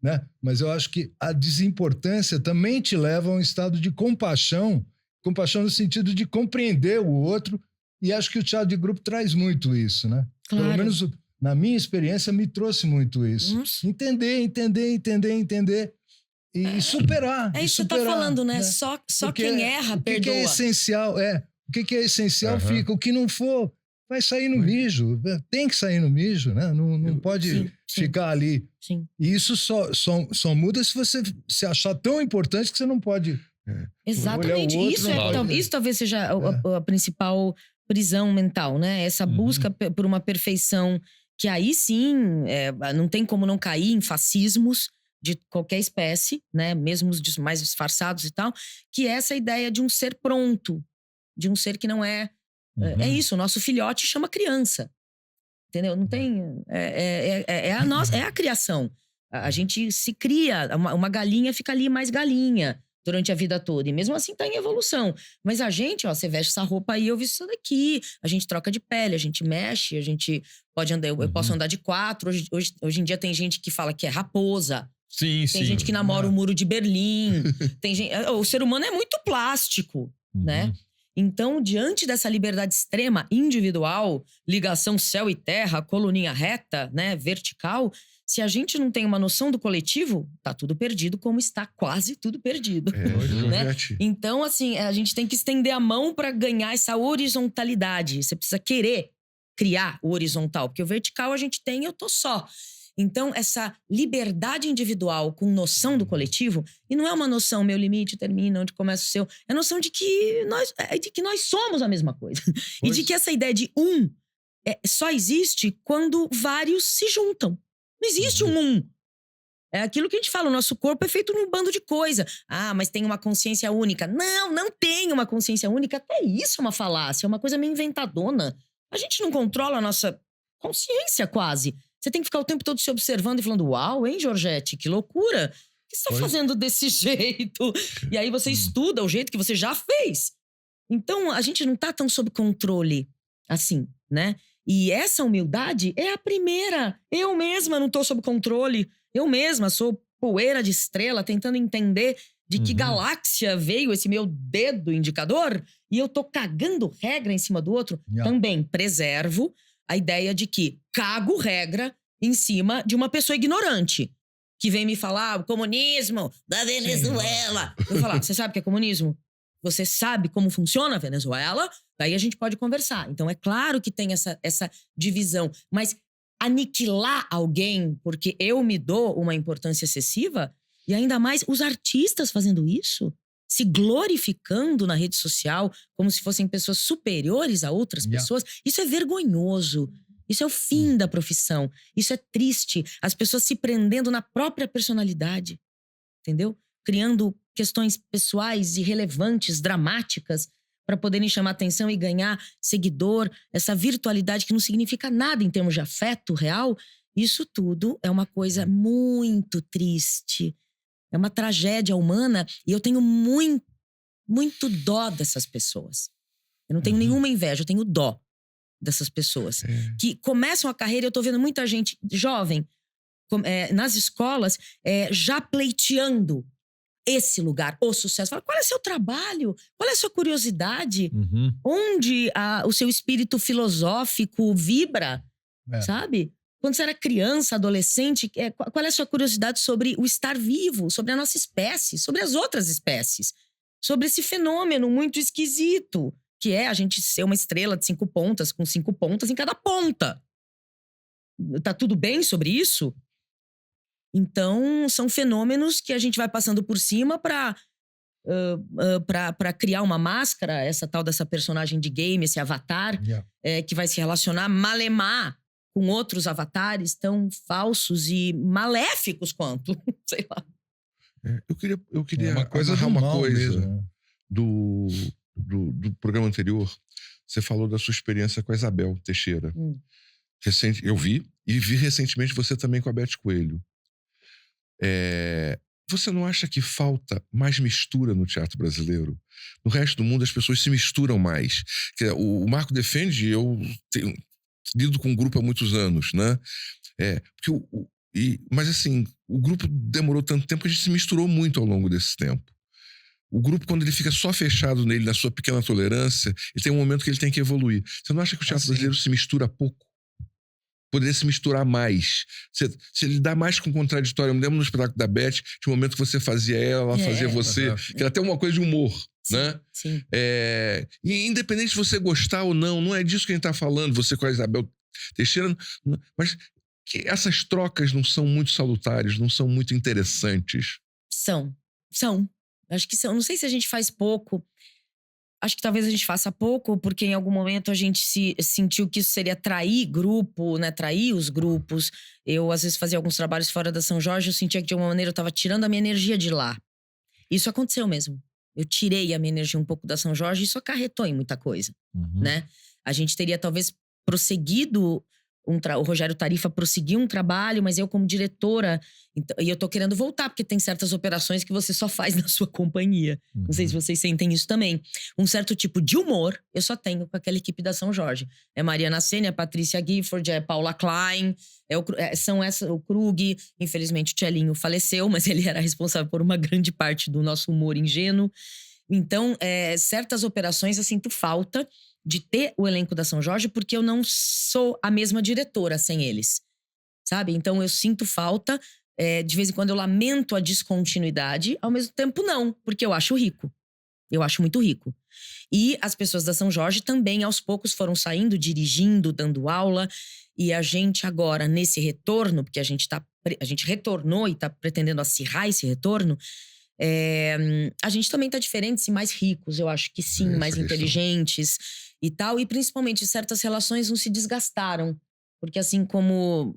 né? Mas eu acho que a desimportância também te leva a um estado de compaixão no sentido de compreender o outro, e acho que o teatro de grupo traz muito isso, né? Claro. Pelo menos na minha experiência me trouxe muito isso. Entender e superar. É isso que você está falando, né? Só quem erra perdoa. O que é essencial, o que é essencial fica. O que não for, vai sair no mijo. Tem que sair no mijo, né? Não pode ficar ali. Sim. E isso só muda se você se achar tão importante que você não pode. Exatamente. Isso talvez seja a principal prisão mental, né? Essa busca por uma perfeição que aí sim não tem como não cair em fascismos de qualquer espécie, né? Mesmo os mais disfarçados e tal, que é essa ideia de um ser pronto, de um ser que não é. É isso, o nosso filhote chama criança. Entendeu? Não tem. É a criação. A gente se cria, uma galinha fica ali mais galinha durante a vida toda. E mesmo assim tá em evolução. Mas a gente, você veste essa roupa aí, eu visto isso daqui. A gente troca de pele, a gente mexe, a gente pode andar. Eu posso andar de 4. Hoje em dia tem gente que fala que é raposa. Sim. Tem gente que namora o muro de Berlim. Tem gente, o ser humano é muito plástico, né? Então, diante dessa liberdade extrema, individual, ligação céu e terra, coluninha reta, né, vertical, se a gente não tem uma noção do coletivo, tá tudo perdido, como está quase tudo perdido. Né? Então, assim, a gente tem que estender a mão para ganhar essa horizontalidade. Você precisa querer criar o horizontal, porque o vertical a gente tem, eu tô só. Então, essa liberdade individual com noção do coletivo, e não é uma noção, meu limite termina, onde começa o seu, é a noção de que nós somos a mesma coisa. E de que essa ideia de só existe quando vários se juntam. Não existe um. É aquilo que a gente fala, o nosso corpo é feito num bando de coisa. Ah, mas tem uma consciência única. Não tem uma consciência única. Até isso é uma falácia, é uma coisa meio inventadona. A gente não controla a nossa consciência quase. Você tem que ficar o tempo todo se observando e falando, uau, hein, Georgette, que loucura. O que você tá fazendo desse jeito? E aí você estuda o jeito que você já fez. Então, a gente não tá tão sob controle assim, né? E essa humildade é a primeira. Eu mesma não tô sob controle. Eu mesma sou poeira de estrela tentando entender de que galáxia veio esse meu dedo indicador e eu tô cagando regra em cima do outro. Também preservo a ideia de que cago regra em cima de uma pessoa ignorante que vem me falar o comunismo da Venezuela. Eu vou falar, você sabe o que é comunismo? Você sabe como funciona a Venezuela? Daí a gente pode conversar. Então é claro que tem essa divisão, mas aniquilar alguém porque eu me dou uma importância excessiva, e ainda mais os artistas fazendo isso, se glorificando na rede social como se fossem pessoas superiores a outras pessoas, isso é vergonhoso. Isso é o fim da profissão. Isso é triste. As pessoas se prendendo na própria personalidade, entendeu? Criando questões pessoais irrelevantes, dramáticas, para poderem chamar atenção e ganhar seguidor. Essa virtualidade que não significa nada em termos de afeto real. Isso tudo é uma coisa muito triste. É uma tragédia humana e eu tenho muito dó dessas pessoas. Eu não tenho nenhuma inveja, eu tenho dó dessas pessoas. Que começam a carreira, eu tô vendo muita gente jovem nas escolas já pleiteando esse lugar, o sucesso. Fala, qual é o seu trabalho? Qual é a sua curiosidade? Onde o seu espírito filosófico vibra? Sabe? Quando você era criança, adolescente, qual é a sua curiosidade sobre o estar vivo, sobre a nossa espécie, sobre as outras espécies, sobre esse fenômeno muito esquisito, que é a gente ser uma estrela de 5 pontas, com 5 pontas em cada ponta. Tá tudo bem sobre isso? Então, são fenômenos que a gente vai passando por cima pra criar uma máscara, essa tal dessa personagem de game, esse avatar, que vai se relacionar malemar com outros avatares tão falsos e maléficos quanto, sei lá. Eu queria uma coisa agarrar uma coisa mesmo. do programa anterior. Você falou da sua experiência com a Isabel Teixeira. Eu vi recentemente você também com a Beth Coelho. Você não acha que falta mais mistura no teatro brasileiro? No resto do mundo as pessoas se misturam mais. O Marco defende, eu lido com o grupo há muitos anos, né? Mas assim, o grupo demorou tanto tempo que a gente se misturou muito ao longo desse tempo. O grupo, quando ele fica só fechado nele, na sua pequena tolerância, ele tem um momento que ele tem que evoluir. Você não acha que o teatro brasileiro se mistura pouco? Poderia se misturar mais. Se lidar mais com o contraditório. Eu me lembro no espetáculo da Beth, de um momento que você fazia ela fazia você, que era até uma coisa de humor, né? Sim. E independente de você gostar ou não é disso que a gente está falando, você com a Isabel Teixeira, mas que essas trocas não são muito salutares, não são muito interessantes. São. Acho que são. Não sei se a gente faz pouco. Acho que talvez a gente faça pouco, porque em algum momento a gente se sentiu que isso seria trair grupo, né? Trair os grupos. Eu, às vezes, fazia alguns trabalhos fora da São Jorge, eu sentia que, de alguma maneira, eu tava tirando a minha energia de lá. Isso aconteceu mesmo. Eu tirei a minha energia um pouco da São Jorge e isso acarretou em muita coisa, né? A gente teria, talvez, prosseguido... O Rogério Tarifa prosseguiu um trabalho, mas eu como diretora... E eu tô querendo voltar, porque tem certas operações que você só faz na sua companhia. Não sei se vocês sentem isso também. Um certo tipo de humor eu só tenho com aquela equipe da São Jorge. É Mariana Sene, é Patrícia Gifford, é Paula Klein, o Krug. Infelizmente o Tchelinho faleceu, mas ele era responsável por uma grande parte do nosso humor ingênuo. Então, certas operações eu sinto falta de ter o elenco da São Jorge, porque eu não sou a mesma diretora sem eles, sabe? Então, eu sinto falta, de vez em quando eu lamento a descontinuidade, ao mesmo tempo não, porque eu acho rico. Eu acho muito rico. E as pessoas da São Jorge também, aos poucos, foram saindo, dirigindo, dando aula. E a gente agora, nesse retorno, porque a gente retornou e está pretendendo acirrar esse retorno, a gente também está diferentes e mais ricos, eu acho que sim, mais inteligentes e tal. E principalmente, certas relações não se desgastaram. Porque assim como,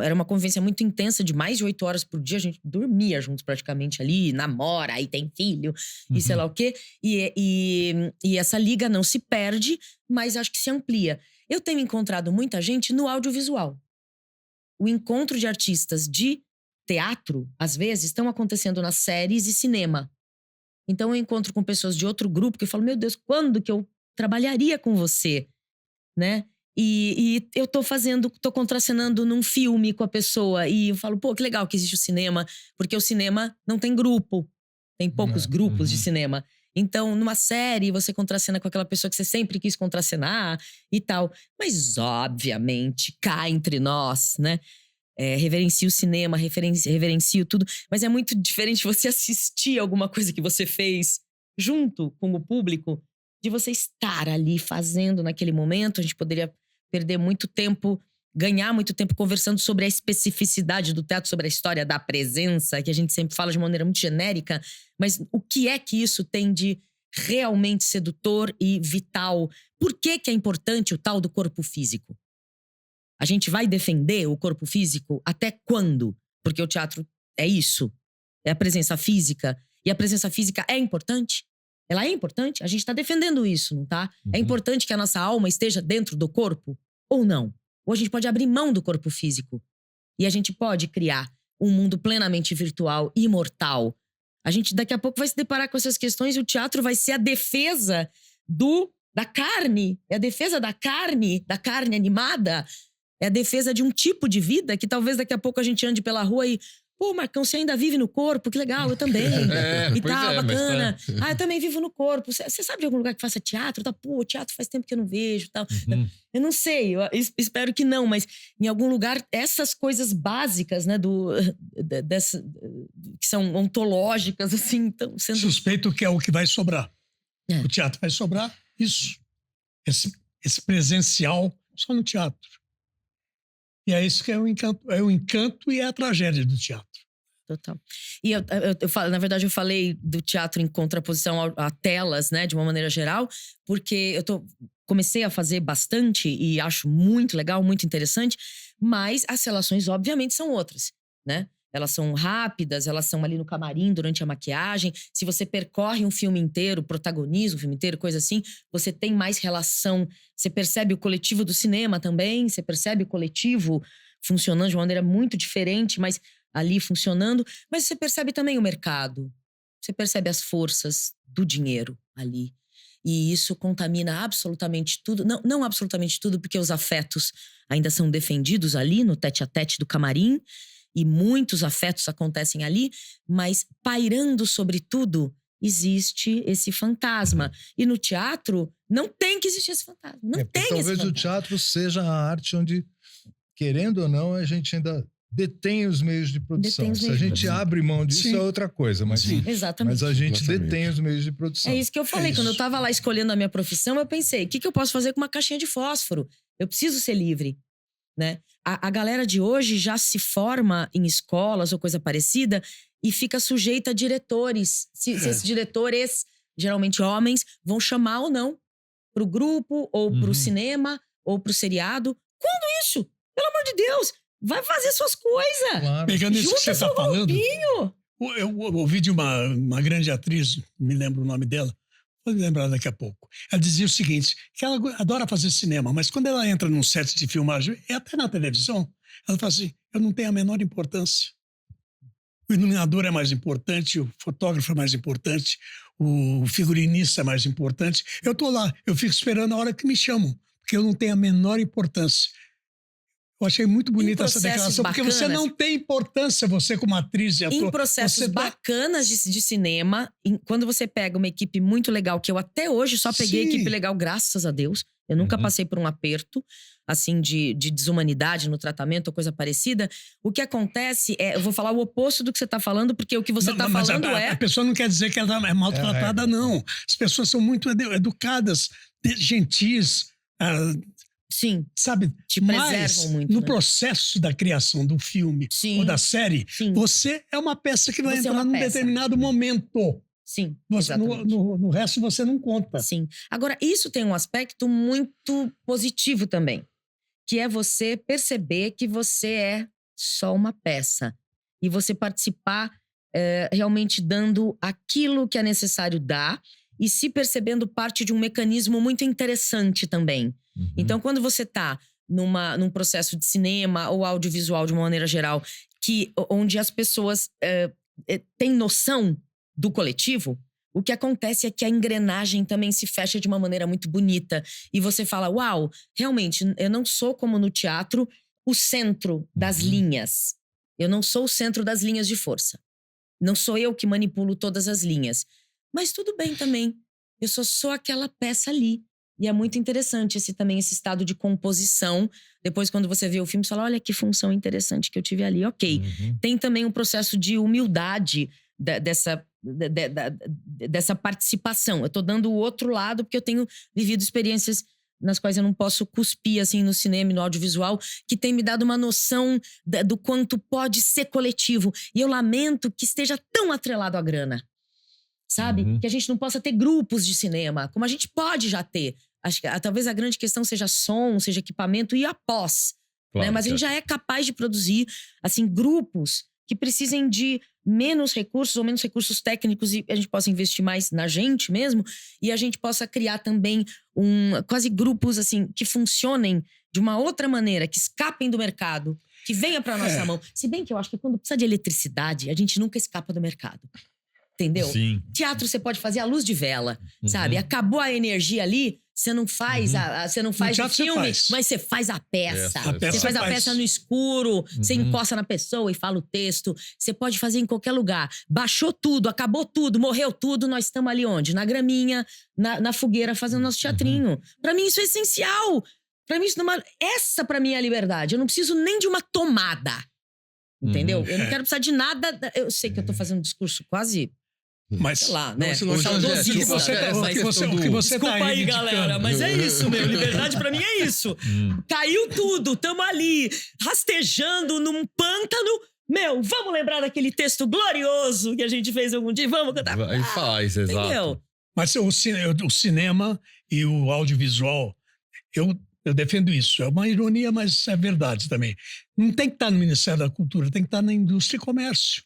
era uma convivência muito intensa de mais de 8 horas por dia, a gente dormia juntos praticamente ali, namora, aí tem filho, e sei lá o quê. E essa liga não se perde, mas acho que se amplia. Eu tenho encontrado muita gente no audiovisual. O encontro de artistas de teatro, às vezes, estão acontecendo nas séries e cinema. Então eu encontro com pessoas de outro grupo que eu falo, meu Deus, quando que eu trabalharia com você, né? E eu tô contracenando num filme com a pessoa. E eu falo, pô, que legal que existe o cinema. Porque o cinema não tem grupo. Tem poucos grupos de cinema. Então, numa série, você contracena com aquela pessoa que você sempre quis contracenar e tal. Mas, obviamente, cá entre nós, né? Reverencio o cinema, reverencio tudo. Mas é muito diferente você assistir alguma coisa que você fez junto com o público, de você estar ali fazendo naquele momento. A gente poderia perder muito tempo, ganhar muito tempo conversando sobre a especificidade do teatro, sobre a história da presença, que a gente sempre fala de maneira muito genérica, mas o que é que isso tem de realmente sedutor e vital? Por que que é importante o tal do corpo físico? A gente vai defender o corpo físico até quando? Porque o teatro é isso, é a presença física, e a presença física é importante? Ela é importante? A gente está defendendo isso, não tá? É importante que a nossa alma esteja dentro do corpo? Ou não? Ou a gente pode abrir mão do corpo físico. E a gente pode criar um mundo plenamente virtual, imortal. A gente daqui a pouco vai se deparar com essas questões e o teatro vai ser a defesa da carne. É a defesa da carne animada. É a defesa de um tipo de vida que talvez daqui a pouco a gente ande pela rua e... Pô, Marcão, você ainda vive no corpo? Que legal, eu também. E tal, bacana. Mas eu também vivo no corpo. Você sabe de algum lugar que faça teatro? Pô, teatro faz tempo que eu não vejo. Tal. Eu não sei, eu espero que não, mas em algum lugar, essas coisas básicas, né, que são ontológicas, assim, estão sendo... Suspeito que é o que vai sobrar. O teatro vai sobrar, isso. Esse presencial só no teatro. E é isso que é o encanto e é a tragédia do teatro. Total. E na verdade, eu falei do teatro em contraposição a telas, né, de uma maneira geral, porque comecei a fazer bastante e acho muito legal, muito interessante, mas as relações, obviamente, são outras, né? Elas são rápidas, elas são ali no camarim durante a maquiagem. Se você percorre um filme inteiro, protagoniza um filme inteiro, coisa assim, você tem mais relação. Você percebe o coletivo do cinema também, você percebe o coletivo funcionando de uma maneira muito diferente, mas ali funcionando. Mas você percebe também o mercado. Você percebe as forças do dinheiro ali. E isso contamina absolutamente tudo. Não absolutamente tudo, porque os afetos ainda são defendidos ali no tete-a-tete do camarim. E muitos afetos acontecem ali, mas pairando sobre tudo, existe esse fantasma. E no teatro, não tem que existir esse fantasma. Não tem esse fantasma. Talvez o teatro seja a arte onde, querendo ou não, a gente ainda detém os meios de produção. Se a gente abre mão disso, é outra coisa. Mas, exatamente. Mas a gente detém os meios de produção. É isso que eu falei. Quando eu estava lá escolhendo a minha profissão, eu pensei, o que eu posso fazer com uma caixinha de fósforo? Eu preciso ser livre. Né? A galera de hoje já se forma em escolas ou coisa parecida e fica sujeita a diretores. Se esses diretores, geralmente homens, vão chamar ou não pro grupo, ou pro cinema, ou pro seriado. Quando isso? Pelo amor de Deus! Vai fazer suas coisas! Claro. Pegando isso que você está falando, eu ouvi de uma grande atriz, não me lembro o nome dela, vou lembrar daqui a pouco. Ela dizia o seguinte, que ela adora fazer cinema, mas quando ela entra num set de filmagem, até na televisão, ela fala assim, eu não tenho a menor importância. O iluminador é mais importante, o fotógrafo é mais importante, o figurinista é mais importante. Eu tô lá, eu fico esperando a hora que me chamam, porque eu não tenho a menor importância. Eu achei muito bonita essa processos declaração, porque você bacanas. não tem importância, você como atriz e ator. Em processos você bacanas de cinema, quando você pega uma equipe muito legal, que eu até hoje só peguei Sim. equipe legal, graças a Deus. Eu nunca passei por um aperto, assim, de desumanidade no tratamento ou coisa parecida. O que acontece é, eu vou falar o oposto do que você tá falando, porque o que você tá mas falando a pessoa não quer dizer que ela é maltratada, não. As pessoas são muito educadas, gentis, Sim, sabe? te Mas preservam muito, no né? processo da criação do filme Sim. ou da série, Sim. você é uma peça que vai Você é entrar uma num peça. determinado momento. Sim, Você, exatamente. no resto você não conta. Sim. Agora, isso tem um aspecto muito positivo também, que é você perceber que você é só uma peça. E você participar realmente dando aquilo que é necessário dar e se percebendo parte de um mecanismo muito interessante também. Então, quando você está num processo de cinema ou audiovisual de uma maneira geral, onde as pessoas têm noção do coletivo, o que acontece é que a engrenagem também se fecha de uma maneira muito bonita. E você fala, uau, realmente, eu não sou como no teatro o centro das linhas. Eu não sou o centro das linhas de força. Não sou eu que manipulo todas as linhas. Mas tudo bem também. Eu só sou aquela peça ali. E é muito interessante esse estado de composição. Depois, quando você vê o filme, você fala, olha que função interessante que eu tive ali. Ok. Tem também um processo de humildade dessa participação. Eu tô dando o outro lado porque eu tenho vivido experiências nas quais eu não posso cuspir, assim, no cinema e no audiovisual, que tem me dado uma noção do quanto pode ser coletivo. E eu lamento que esteja tão atrelado à grana. Sabe? Que a gente não possa ter grupos de cinema, como a gente pode já ter. Acho que talvez a grande questão seja som, seja equipamento e após. Claro, Né? Mas a gente já é capaz de produzir, assim, grupos que precisem de menos recursos ou menos recursos técnicos e a gente possa investir mais na gente mesmo e a gente possa criar também quase grupos, assim, que funcionem de uma outra maneira, que escapem do mercado, que venha pra nossa mão. Se bem que eu acho que quando precisa de eletricidade, a gente nunca escapa do mercado. Entendeu? Sim. Teatro você pode fazer à luz de vela, sabe? Acabou a energia ali, você não faz, você não faz o filme, mas você faz a peça. Você faz a peça no escuro, você encosta na pessoa e fala o texto. Você pode fazer em qualquer lugar. Baixou tudo, acabou tudo, morreu tudo, nós estamos ali onde? Na graminha, na fogueira, fazendo nosso teatrinho. Pra mim isso é essencial. Pra mim essa pra mim é a liberdade. Eu não preciso nem de uma tomada. Entendeu? Eu não quero precisar de nada. Eu sei que eu tô fazendo um discurso quase... Mas, sei lá, né? Não, o que você Desculpa tá aí, galera, mas é isso, meu. Liberdade pra mim é isso. Caiu tudo, tamo ali, rastejando num pântano. Meu, vamos lembrar daquele texto glorioso que a gente fez algum dia? Vamos cantar. Aí faz, exato. Entendeu? Mas o cinema e o audiovisual, eu defendo isso. É uma ironia, mas é verdade também. Não tem que estar no Ministério da Cultura, tem que estar na Indústria e Comércio.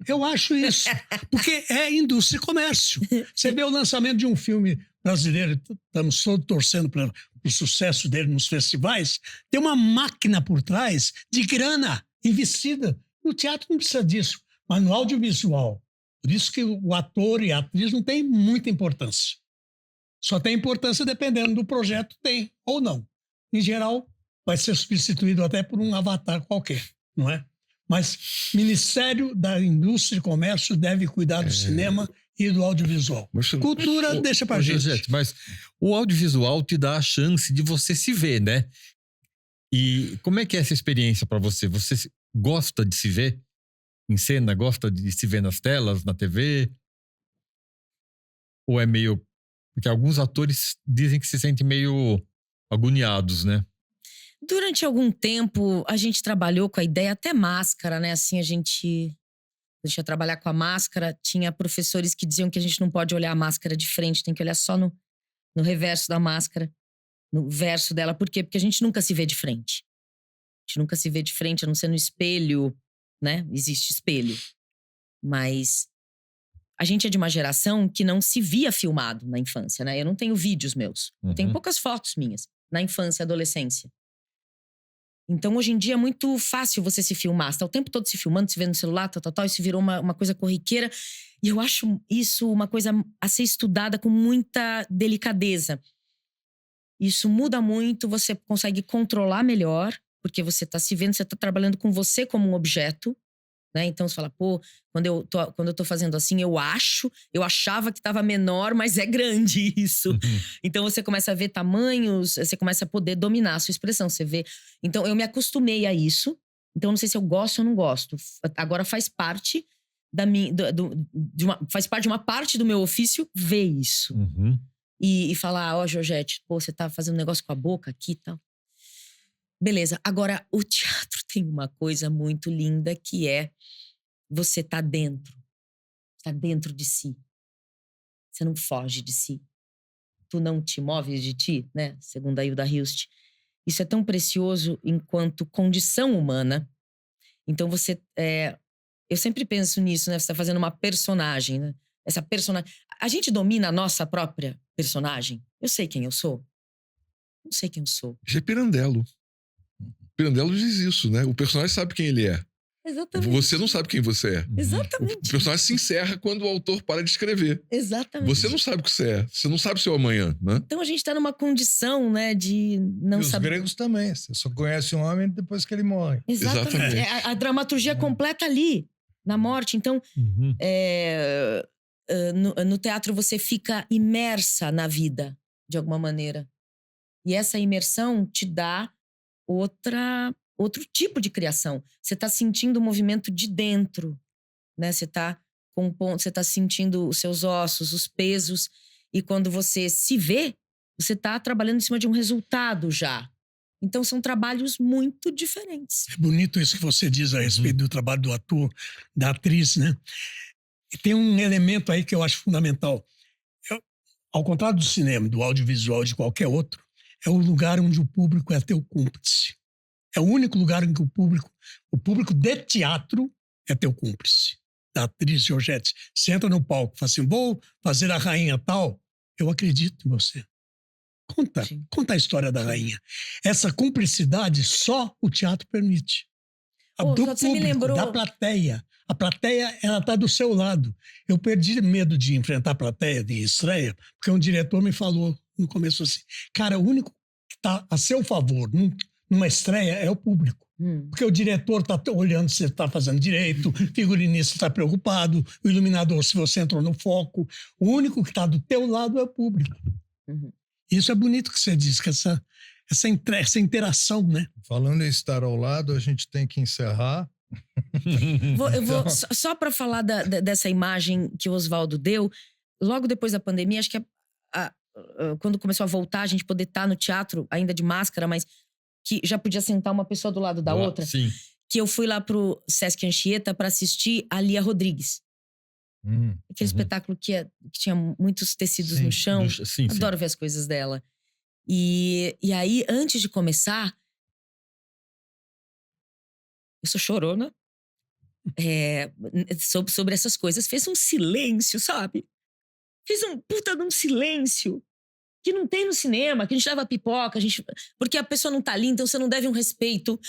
Eu acho isso, porque é indústria e comércio. Você vê o lançamento de um filme brasileiro, estamos todos torcendo para o sucesso dele nos festivais, tem uma máquina por trás de grana investida. No teatro não precisa disso, mas no audiovisual. Por isso que o ator e a atriz não tem muita importância. Só tem importância dependendo do projeto, tem ou não. Em geral, vai ser substituído até por um avatar qualquer, não é? Mas Ministério da Indústria e Comércio deve cuidar do cinema e do audiovisual. Cultura deixa pra gente. Mas o audiovisual te dá a chance de você se ver, né? E como é que é essa experiência pra você? Você gosta de se ver em cena? Gosta de se ver nas telas, na TV? Ou é meio... Porque alguns atores dizem que se sentem meio agoniados, né? Durante algum tempo, a gente trabalhou com a ideia, até máscara, né? Assim, a gente ia trabalhar com a máscara. Tinha professores que diziam que a gente não pode olhar a máscara de frente, tem que olhar só no reverso da máscara, no verso dela. Por quê? Porque a gente nunca se vê de frente. A gente nunca se vê de frente, a não ser no espelho, né? Existe espelho. Mas a gente é de uma geração que não se via filmado na infância, né? Eu não tenho vídeos meus. Eu tenho poucas fotos minhas na infância e adolescência. Então, hoje em dia, é muito fácil você se filmar. Você tá o tempo todo se filmando, se vendo no celular, tal. Isso virou uma coisa corriqueira. E eu acho isso uma coisa a ser estudada com muita delicadeza. Isso muda muito, você consegue controlar melhor, porque você tá se vendo, você tá trabalhando com você como um objeto, né? Então você fala, pô, quando eu tô fazendo assim, eu achava que tava menor, mas é grande isso. Então você começa a ver tamanhos, você começa a poder dominar a sua expressão, você vê. Então eu me acostumei a isso. Então não sei se eu gosto ou não gosto. Agora faz parte da minha, faz parte de uma parte do meu ofício ver isso. E falar, ó, Georgette, pô, você tá fazendo um negócio com a boca aqui e tal. Beleza. Agora, o teatro tem uma coisa muito linda que é você tá dentro. Tá dentro de si. Você não foge de si. Tu não te moves de ti, né? Segundo a Hilda Hilst. Isso é tão precioso enquanto condição humana. Então você... eu sempre penso nisso, né? Você tá fazendo uma personagem, né? Essa personagem... A gente domina a nossa própria personagem. Eu sei quem eu sou. Não sei quem eu sou. Isso é Pirandello. Pirandello diz isso, né? O personagem sabe quem ele é. Exatamente. Você não sabe quem você é. Exatamente. O personagem se encerra quando o autor para de escrever. Exatamente. Você não sabe o que você é. Você não sabe o seu amanhã, né? Então a gente tá numa condição, né, de não E os saber. gregos também. Você só conhece um homem depois que ele morre. Exatamente. Exatamente. A dramaturgia completa ali, na morte. Então, no teatro você fica imersa na vida, de alguma maneira. E essa imersão te dá outro tipo de criação. Você tá sentindo o movimento de dentro, né? Você tá sentindo os seus ossos, os pesos. E quando você se vê, você tá trabalhando em cima de um resultado já. Então são trabalhos muito diferentes. É bonito isso que você diz a respeito do trabalho do ator, da atriz, né? E tem um elemento aí que eu acho fundamental. Ao contrário do cinema, do audiovisual, de qualquer outro, é o lugar onde o público é teu cúmplice. É o único lugar em que o público de teatro é teu cúmplice. Da atriz Georgette. Você entra no palco e fala assim, vou fazer a rainha tal, eu acredito em você. Conta a história da rainha. Essa cumplicidade só o teatro permite. Do público, da plateia. A plateia, ela está do seu lado. Eu perdi medo de enfrentar a plateia de estreia, porque um diretor me falou no começo assim, cara, o único que está a seu favor numa estreia é o público. Porque o diretor está olhando se você está fazendo direito, o figurinista está preocupado, o iluminador se você entrou no foco. O único que está do teu lado é o público. Isso é bonito que você diz, que essa interação, né? Falando em estar ao lado, a gente tem que encerrar. Eu vou só para falar dessa imagem que o Oswaldo deu, logo depois da pandemia, acho que quando começou a voltar, a gente poder estar no teatro, ainda de máscara, mas que já podia sentar uma pessoa do lado da outra. Sim. Que eu fui lá pro Sesc Anchieta para assistir a Lia Rodrigues. Aquele espetáculo que tinha muitos tecidos no chão. Sim. Adoro ver as coisas dela. E aí, antes de começar, eu sou chorona. Sobre essas coisas. Fez um silêncio, sabe? Fez um puta de um silêncio que não tem no cinema, que a gente leva pipoca, porque a pessoa não tá ali, então você não deve um respeito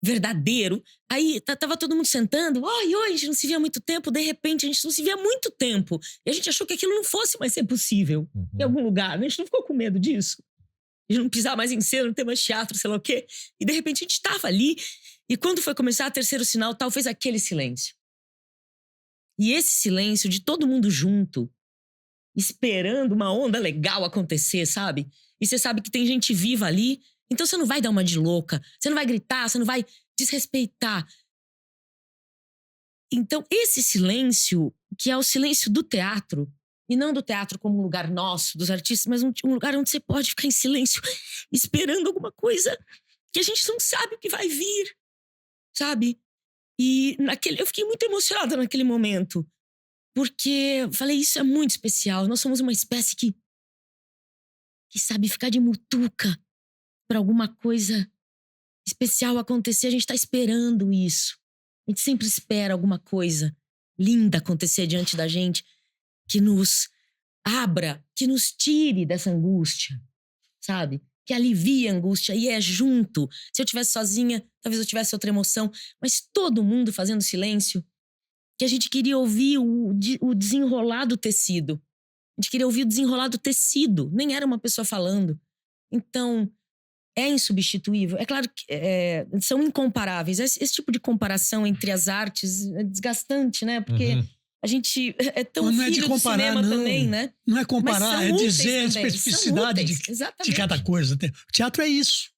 verdadeiro. Aí tava todo mundo sentando, oi, a gente não se via há muito tempo, de repente a gente não se via há muito tempo. E a gente achou que aquilo não fosse mais ser possível em algum lugar, né? A gente não ficou com medo disso. A gente não pisar mais em cena, não ter mais teatro, sei lá o quê. E de repente a gente tava ali, e quando foi começar o terceiro sinal, tal, fez aquele silêncio. E esse silêncio de todo mundo junto, esperando uma onda legal acontecer, sabe? E você sabe que tem gente viva ali, então você não vai dar uma de louca, você não vai gritar, você não vai desrespeitar. Então esse silêncio, que é o silêncio do teatro, e não do teatro como um lugar nosso, dos artistas, mas um lugar onde você pode ficar em silêncio, esperando alguma coisa que a gente não sabe o que vai vir, sabe? E eu fiquei muito emocionada naquele momento, porque eu falei, isso é muito especial. Nós somos uma espécie que sabe ficar de mutuca para alguma coisa especial acontecer. A gente tá esperando isso. A gente sempre espera alguma coisa linda acontecer diante da gente, que nos abra, que nos tire dessa angústia, sabe? Que alivie a angústia e é junto. Se eu estivesse sozinha, talvez eu tivesse outra emoção, mas todo mundo fazendo silêncio, que a gente queria ouvir o desenrolar do tecido. A gente queria ouvir o desenrolar do tecido. Nem era uma pessoa falando. Então, é insubstituível? É claro que são incomparáveis. Esse tipo de comparação entre as artes é desgastante, né? Porque a gente é tão não é de filho comparar, do cinema não. também, né? Não é comparar, é dizer a especificidade de cada coisa. Teatro é isso.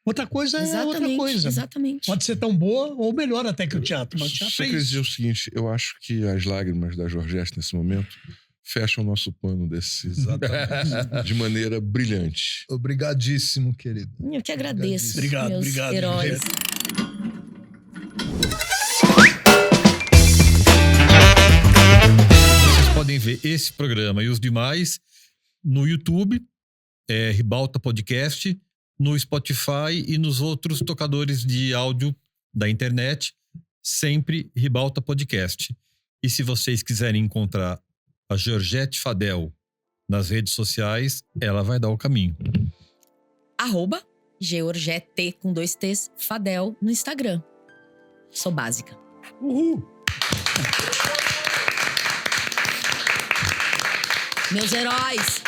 Outra coisa é outra coisa. Exatamente. Pode ser tão boa ou melhor até que o teatro. Mas o teatro Só queria dizer o seguinte, eu acho que as lágrimas da Georgette nesse momento fecham o nosso pano de maneira brilhante. Obrigadíssimo, querido. Eu que agradeço. Obrigado, meus obrigado. heróis. Vocês podem ver esse programa e os demais no YouTube, Ribalta Podcast, no Spotify e nos outros tocadores de áudio da internet, sempre Ribalta Podcast. E se vocês quiserem encontrar a Georgette Fadel nas redes sociais, ela vai dar o caminho. @Georgette com 2 T's Fadel no Instagram. Sou básica. Uhul! Meus heróis!